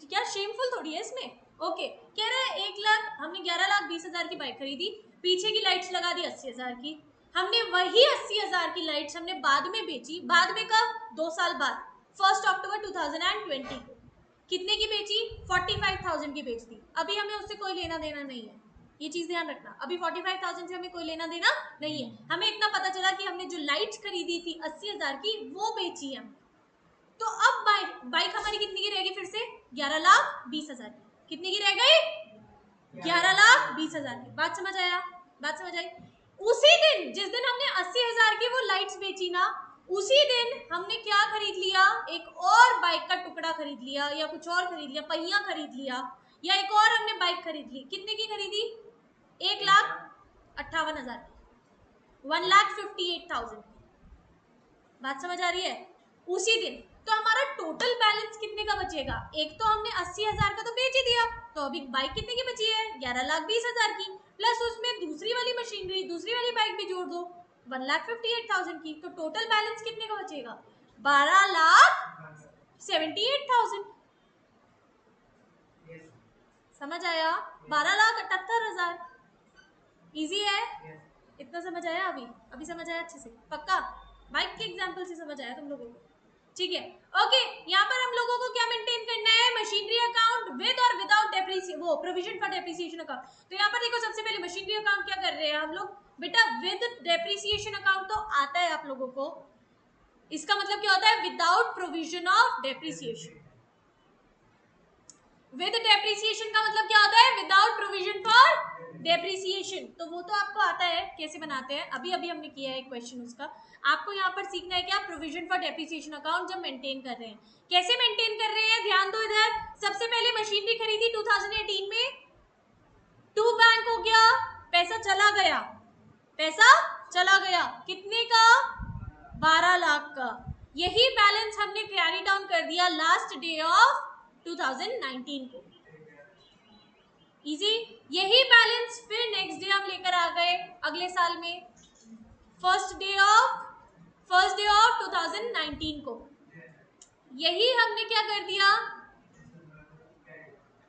क्या शेमफुल थोड़ी है इसमें। ओके कह रहा है 1,00,000 हमने 11,20,000 की बाइक खरीदी, पीछे की लाइट्स लगा दी 80,000 की। हमने वही 80,000 की लाइट्स हमने बाद में बेची। बाद में कब? 2 साल बाद 1st October 2020 को। कितने की बेची? 45,000 की बेच दी। अभी हमें उससे कोई लेना देना नहीं है, ये चीज ध्यान रखना। अभी 45,000 से हमें कोई लेना देना नहीं है। हमें इतना पता चला कि हमने जो लाइट्स खरीदी थी 80,000 की वो बेची है। तो अब बाइक हमारी कितनी की रहेगी? फिर से 11,20,000 की। कितनी की रह गई? 11,20,000 की। बात समझ आया? बात समझ आई? उसी दिन जिस दिन हमने 80,000 की वो लाइट्स बेची ना, उसी दिन हमने क्या खरीद लिया? एक और बाइक का टुकड़ा खरीद लिया या कुछ और खरीद लिया, पहिया खरीद लिया या एक और हमने बाइक खरीद ली। कितने की खरीदी? 1,58,000 की। 1,58,000 की। बात समझ आ रही है? उसी दिन। तो हमारा टोटल बैलेंस कितने का बचेगा? एक तो हमने 80,000 का तो बेच ही दिया, तो अभी बाइक कितने की बची है? 11,20,000 की। प्लस उसमें दूसरी वाली मशीनरी दूसरी वाली बाइक भी जोड़ दो 1,58,000 की। तो टोटल बैलेंस कितने का बचेगा? 12,78,000। समझ आया? 12,78,000। इजी है? इतना समझ आया? अभी समझ आया अच्छे से? पक्का? बाइक के एग्जाम्पल से समझ आया तुम लोगों को? ठीक है ओके। यहाँ पर हम लोगों को क्या मेंटेन करना है? मशीनरी अकाउंट विद और विदाउट डेप्रिसिएशन, वो प्रोविजन फॉर डेप्रिसिएशन अकाउंट। तो यहाँ पर देखो सबसे पहले मशीनरी अकाउंट क्या कर रहे हैं हम लोग बेटा? विद डेप्रिसिएशन अकाउंट तो आता है आप लोगों को। इसका मतलब क्या होता है? Without provision of depreciation. With depreciation का मतलब क्या होता है? Without provision for depreciation. तो वो तो आपको आता है कैसे बनाते हैं, अभी अभी हमने किया है क्वेश्चन उसका। आपको यहाँ पर सीखना है क्या? प्रोविजन फॉर डेप्रिसिएशन अकाउंट जब मेंटेन कर रहे हैं, कैसे मेंटेन कर रहे हैं? ध्यान दो इधर। सबसे पहले मशीनरी खरीदी 2018 में, टू बैंक हो गया, पैसा चला गया, पैसा चला गया। कितने का? 12 लाख का। यही बैलेंस हमने कैरी डाउन कर दिया लास्ट डे ऑफ 2019 को। इजी। यही बैलेंस फिर नेक्स्ट डे हम लेकर आ गए अगले साल में, फर्स्ट डे ऑफ 2019 को। यही हमने क्या कर दिया,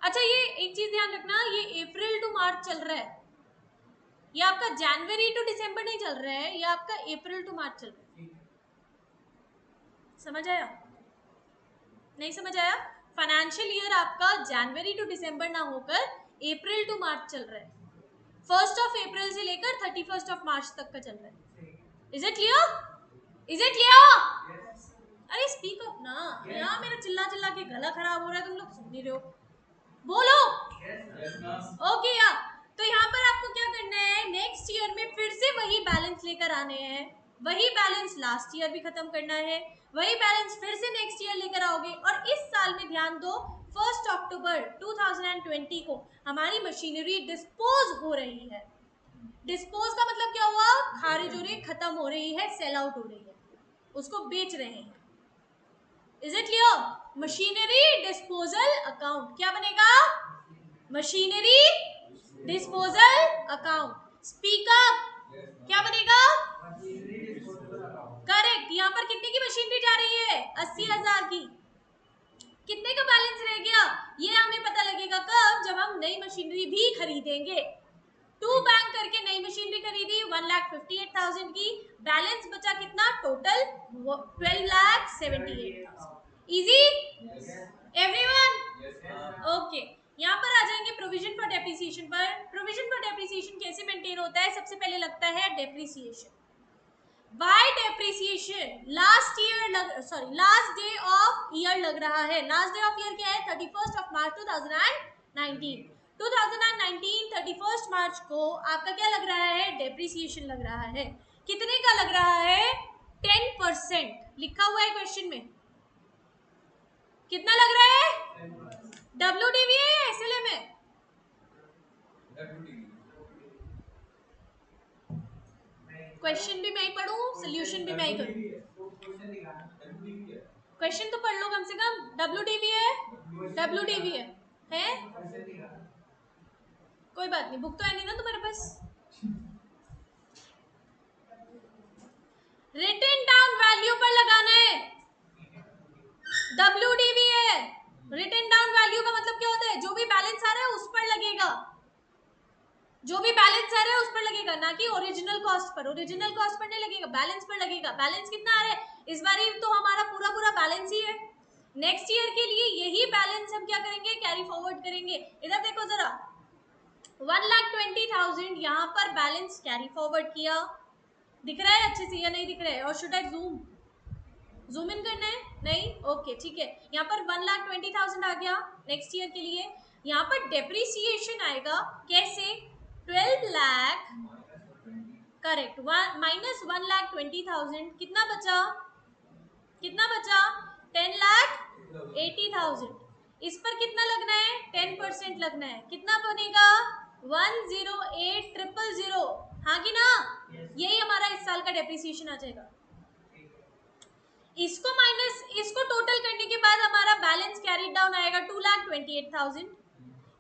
अच्छा ये एक चीज ध्यान रखना, ये अप्रैल टू मार्च चल रहा है, ये आपका जनवरी टू दिसंबर नहीं चल रहा है, ये आपका अप्रैल टू मार्च चल रहा है। समझ आया? नहीं समझ आया? फाइनेंशियल ईयर आपका जनवरी टू दिसंबर ना होकर अप्रैल टू मार्च चल रहा है, 1 अप्रैल से लेकर 31 मार्च तक का चल रहा है। Is it clear? Is it clear? अरे स्पीक अप ना, यहाँ मेरा चिल्ला चिल्ला के गला खराब हो रहा है, तुम लोग सुन नहीं रहे हो, बोलो। ओके यार, तो यहाँ पर आपको क्या करना है, नेक्स्ट ईयर में फिर से वही बैलेंस लेकर आने हैं, वही बैलेंस लास्ट ईयर भी खत्म करना है, वही बैलेंस फिर से नेक्स्ट ईयर लेकर आओगे। और इस साल में ध्यान दो, 1 अक्टूबर 2020 को हमारी मशीनरी डिस्पोज हो रही है। डिस्पोज का मतलब क्या हुआ, खारिज हो रही है, खत्म हो रही है, सेल आउट हो रही है, उसको बेच रहे हैं। Is it clear? Machinery disposal account क्या बनेगा, machinery disposal account. Speak up, क्या बनेगा? करेक्ट। यहाँ पर कितने की मशीनरी जा रही है, 80,000 की। कितने का बैलेंस रह गया, ये हमें पता लगेगा कब, जब हम नई मशीनरी भी खरीदेंगे। टू बैंक करके नई मशीनरी खरीदी 1,58,000 की, बैलेंस बचा कितना टोटल, 12,78,000। Easy everyone? ओके, यहाँ पर आ जाएंगे प्रोविजन फॉर डेप्रिसिएशन पर। प्रोविजन फॉर डेप्रिसिएशन कैसे मेंटेन होता है, सबसे पहले लगता है depreciation. Why depreciation, last day of year लग रहा है। लास्ट डे ऑफ ईयर क्या है, 31 मार्च 2019। 2019 31 मार्च को आपका क्या लग रहा है, डेप्रिसिएशन लग रहा है। कितने का लग रहा है, 10% लिखा हुआ है क्वेश्चन में। कितना लग रहा है, WDV है या SLM है? क्वेश्चन भी मैं ही पढ़ूं, सोल्यूशन भी मैं ही करूं? क्वेश्चन तो पढ़ लो कम से कम। WDV है, WDV है कोई बात नहीं, बुक तो है नहीं ना तुम्हारे पास। रिटन डाउन वैल्यू पर लगाना है, WDV है। रिटन डाउन वैल्यू का मतलब क्या होता है, जो भी बैलेंस आ रहा है उस पर लगेगा, जो भी बैलेंस आ रहा है उस पर लगेगा, ना कि original cost per. Original cost per नहीं लगेगा, बैलेंस पर लगेगा। बैलेंस कितना आ रहा है, इस बार तो हमारा पूरा बैलेंस ही है। नेक्स्ट ईयर के लिए यही बैलेंस हम क्या करेंगे, कैरी फॉरवर्ड करेंगे। इधर देखो जरा, 1,20,000 यहाँ पर बैलेंस कैरी फॉरवर्ड किया, दिख रहा है अच्छे से या नहीं दिख रहा है? और शुड आई जूम इन करना है? नहीं, ओके ठीक है। यहाँ पर 1,20,000 आ गया नेक्स्ट ईयर के लिए। यहाँ पर डेप्रिसिएशन आएगा कैसे, 12 लाख, करेक्ट, माइनस 1,20,000, कितना बचा, 10,80,000। इस पर कितना लगना है, 10% लगना है। कितना बनेगा, 108,000। हाँ कि ना? यही हमारा इस साल का डेप्रिसिएशन आ जाएगा। इसको टोटल करने के बाद हमारा बैलेंस कैरी डाउन आएगा 2,28,000।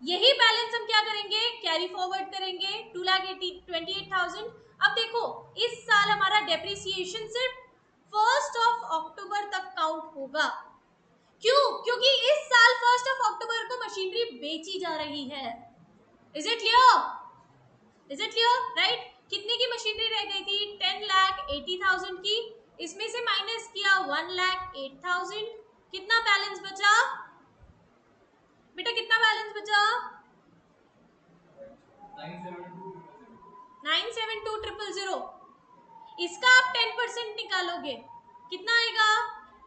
यही बैलेंस हम क्या करेंगे, कैरी फॉरवर्ड करेंगे 2,28,000। अब देखो, इस साल हमारा डेप्रिसिएशन सिर्फ 1 अक्टूबर तक काउंट होगा। क्यों? क्योंकि इस साल 1 अक्टूबर को मशीनरी बेची जा रही है। Is it clear? Is it clear? Right. कितने की मशीनरी रह गई थी, 10,80,000 की। इसमें से माइनस किया 1,08,000, कितना बैलेंस बचा बेटा, कितना बैलेंस बचा, 972,000। इसका आप 10% निकालोगे, कितना आएगा,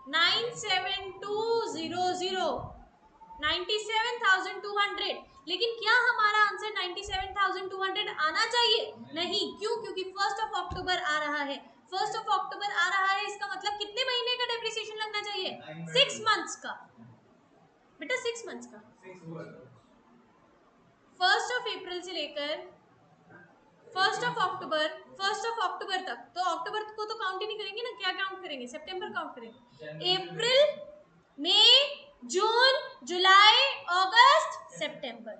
97200, 97,200। लेकिन क्या हमारा आंसर 97,200 आना चाहिए? नहीं। क्यों? क्योंकि 1 अक्टूबर आ रहा है। 1 अक्टूबर आ रहा है, इसका मतलब कितने महीने का डेप्रिसिएशन लगना चाहिए, 6 मंथ्स का बेटा, 6 मंथ्स का। 1 अप्रैल से लेकर 1 अक्टूबर तक। तो अक्टूबर को तो काउंट ही नहीं करेंगे ना, क्या काउंट करेंगे, सितंबर काउंट करेंगे। अप्रैल, मई, जून, जुलाई, अगस्त, सितंबर।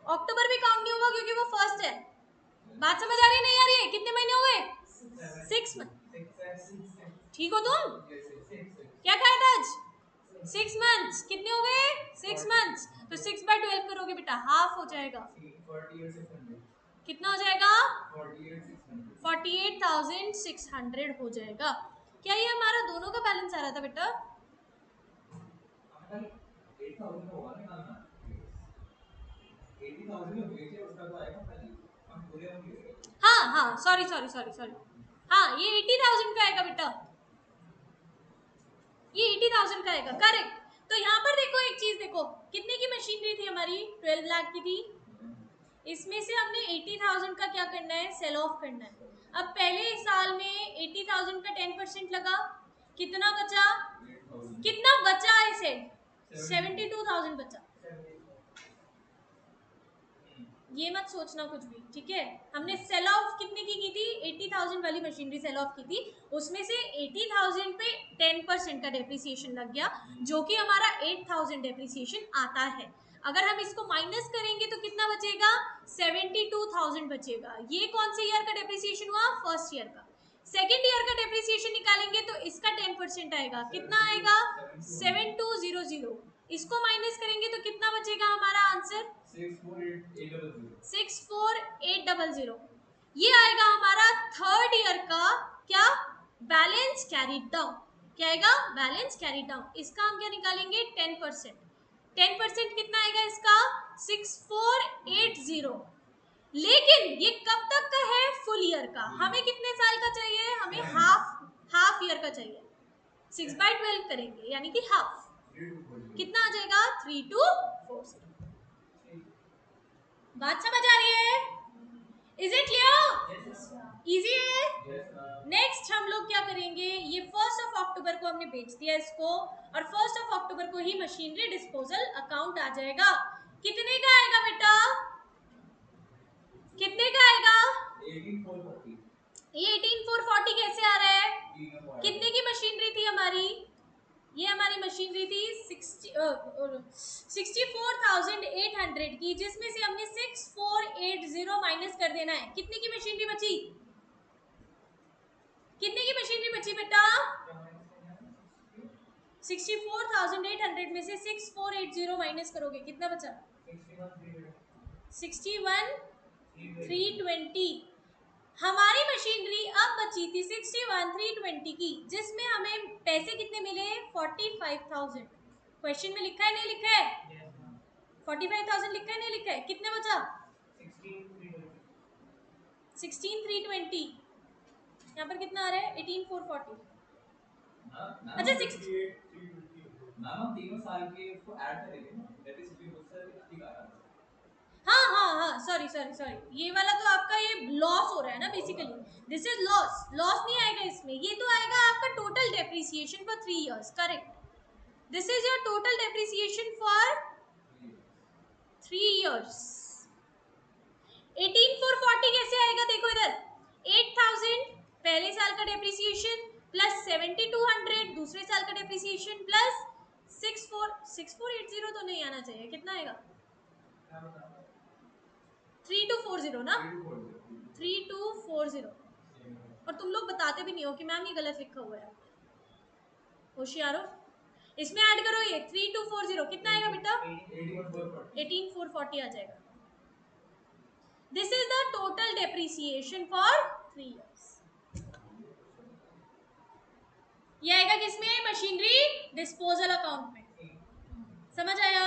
अक्टूबर भी काउंट नहीं होगा क्योंकि वो फर्स्ट है। बात समझ आ रही है नहीं आ रही है? कितने महीने हो गए? 6 मंथ। ठीक हो तुम? क्या खाया था आज? 6 मंथ्स। कितने हो गए? 6 मंथ्स। तो 6/12 करोगे बेटा, हाफ हो जाएगा। कितना हो जाएगा? 48,600 हो जाएगा। क्या ये हमारा दोनों का बैलेंस आ रहा था बेटा? हाँ हाँ, सॉरी सॉरी सॉरी सॉरी, हाँ ये 80,000 का आएगा बेटा, ये 80,000 का आएगा, करेक्ट। तो यहाँ पर देखो एक चीज देखो, कितने की मशीनरी थी हमारी? 12 लाख की थी। इसमें से हमने 80,000 का क्या करना है? सेल ऑफ करना है। अब पहले साल में 80,000 का 10% लगा, कितना बचा? कितना बचा? आई सेड 72,000 बचा। ये मत सोचना कुछ भी, ठीक है? हमने सेल ऑफ कितने की थी? 80,000 वाली मशीनरी सेल ऑफ की थी, उसमें से 80,000 पे 10% का डेप्रिसिएशन लग गया, जो कि हमारा 8,000 डेप्रिसिएशन आता है। अगर हम इसको माइनस करेंगे तो कितना बचेगा? 72,000 बचेगा। ये कौन से ईयर का डेप्रिसिएशन हुआ? फर्स्ट ईयर का। सेकेंड ईयर का डेप्रिसिएशन निकालेंगे तो इसका 10% आएगा, कितना आएगा? 7200। इसको माइनस करेंगे तो कितना बचेगा हमारा आंसर? 64800। ये आएगा हमारा थर्ड ईयर का क्या? Balance carried down. क्या आएगा? Balance carried down. इसका हम क्या निकालेंगे? 10%। 10% कितना आएगा इसका? 6480। लेकिन ये कब तक का है? फुल ईयर का। हमें कितने साल का चाहिए? हमें हाफ ईयर का चाहिए। 6/12 करेंगे यानी कि हाफ। कितना आ जाएगा? 3240। बात समझ आ रही है? Is it clear? इजी है? नेक्स्ट हम लोग क्या करेंगे? ये 1 अक्टूबर को हमने बेच दिया इसको, और 1 अक्टूबर को ही मशीनरी डिस्पोजल अकाउंट आ जाएगा। कितने का आएगा बेटा? कितने का आएगा? 18,440। ये 18,440 कैसे आ रहा है? कितने की मशीनरी थी हमारी? ये हमारी मशीनरी थी 64,800 की, जिसमें से हमने 6480 माइनस कर देना है। कितने की मशीनरी बची? कितने की मशीनरी बची बेटा? 64,800 में से 6480 माइनस करोगे, कितना बचा? 61,320। हमारी मशीनरी अब बची थी 61,320 की, जिसमें हमें पैसे कितने मिले? 45,000। क्वेश्चन में लिखा है नहीं लिखा है? 45,000 लिखा है नहीं लिखा है? कितने बचा? 16,320। यहाँ पर कितना आ रहा है? 18,440। अच्छा तीनों साल के उसको ऐड करेंगे ना, दैट इज अधिक आ रहा है। हाँ हाँ हाँ, सॉरी सॉरी सॉरी, ये वाला तो आपका ये लॉस हो रहा है ना basically, this is loss. Loss नहीं आएगा इसमें, ये तो आएगा आपका total depreciation for 3 years, correct. This is your total depreciation for 3 years. 18,440 कैसे आएगा? देखो इधर, 8,000 पहले साल का डेप्रिसिएशन प्लस 7,200 दूसरे साल का डेप्रिसिएशन प्लस 6480 तो नहीं आना चाहिए, कितना आएगा? 3240 ना? 3240। और तुम लोग बताते भी नहीं हो कि मैम ये गलत लिखा हुआ है। होशियारो, इसमें ऐड करो ये 3240, कितना आएगा बेटा? 18,440 आ जाएगा। This is the total depreciation for 3 years. ये आएगा किसमें? मशीनरी डिस्पोजल अकाउंट में। समझ आया?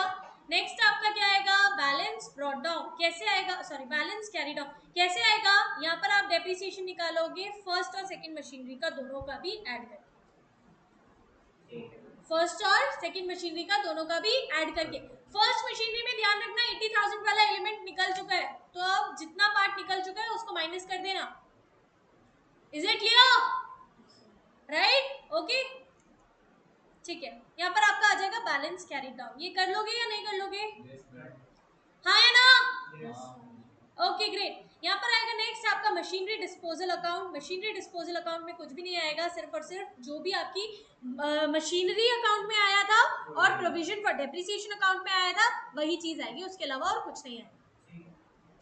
नेक्स्ट आपका क्या आएगा? Balance brought down. कैसे आएगा? सॉरी, बैलेंस कैरी डाउन कैसे आएगा? यहाँ पर आप डेप्रिसिएशन निकालोगे फर्स्ट और सेकंड मशीनरी का, दोनों का भी ऐड करके। फर्स्ट और सेकंड मशीनरी का दोनों का भी ऐड करके। फर्स्ट मशीनरी में ध्यान रखना 80,000 वाला एलिमेंट निकल चुका है, तो अब जितना पार्ट निकल चुका है उसको माइनस कर देना। Is it clear? Right, okay, ठीक है। यहाँ पर आपका आ जाएगा बैलेंस कैरी डाउन। ये कर लोगे या नहीं कर लोगे? हाँ या ना? Okay great. यहाँ पर आएगा नेक्स्ट आपका machinery disposal account. Machinery disposal account में कुछ भी नहीं आएगा, सिर्फ और सिर्फ जो भी आपकी मशीनरी अकाउंट में आया था और प्रोविजन फॉर डेप्रिसिएशन अकाउंट में आया था वही चीज आएगी, उसके अलावा और कुछ नहीं आएगा।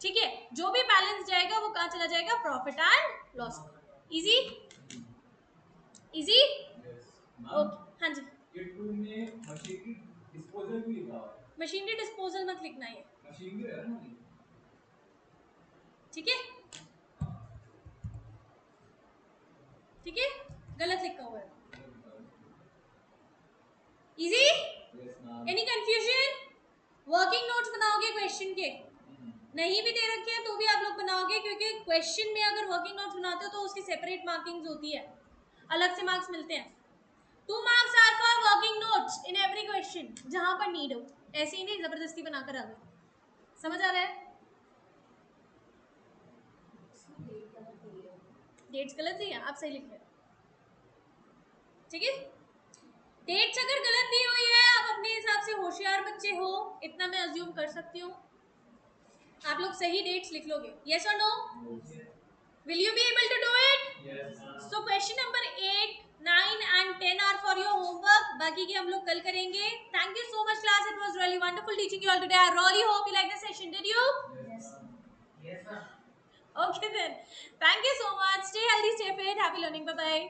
ठीक है, जो भी बैलेंस जाएगा वो कहाँ चला जाएगा, profit and loss. Easy easy. Yes. Ma'am okay हाँ जी, ये 2 में मशीन की डिस्पोजल भी लिखा हुआ है। मशीनरी डिस्पोजल मत लिखना है, मशीन भी है ना? ठीक है, ठीक है, गलत लिखा हुआ है। Easy. Yes, ma'am. Any confusion? Working notes बनाओगे क्वेश्चन के, नहीं भी दे रखे हैं तो भी आप लोग बनाओगे, क्योंकि क्वेश्चन में अगर वर्किंग नोट्स बनाते हो तो उसकी सेपरेट मार्किंग्स होती है, अलग से मार्क्स मिलते हैं। 2 marks are for working notes in every question, जहां पर नीड हो, ऐसे ही नहीं जबरदस्ती बनाकर आ गए। समझ आ रहा है? डेट्स गलत दी है, आप सही लिख रहे हैं, ठीक है। डेट्स अगर गलत दी हुई है, आप अपने हिसाब से होशियार बच्चे हो, इतना मैं अज्यूम कर सकती हूँ, आप लोग सही डेट्स लिख लोगे। यस और no? Will you be able to do it? Yes, ma'am. So question number 8, 9 and 10 are for your homework, बाकी के हम लोग कल करेंगे। Thank you so much class, it was really wonderful teaching you all today. I really hope you like the session, did you? Yes, ma'am. Yes, ma'am. Okay then, thank you so much, stay healthy, stay fit, happy learning, bye bye.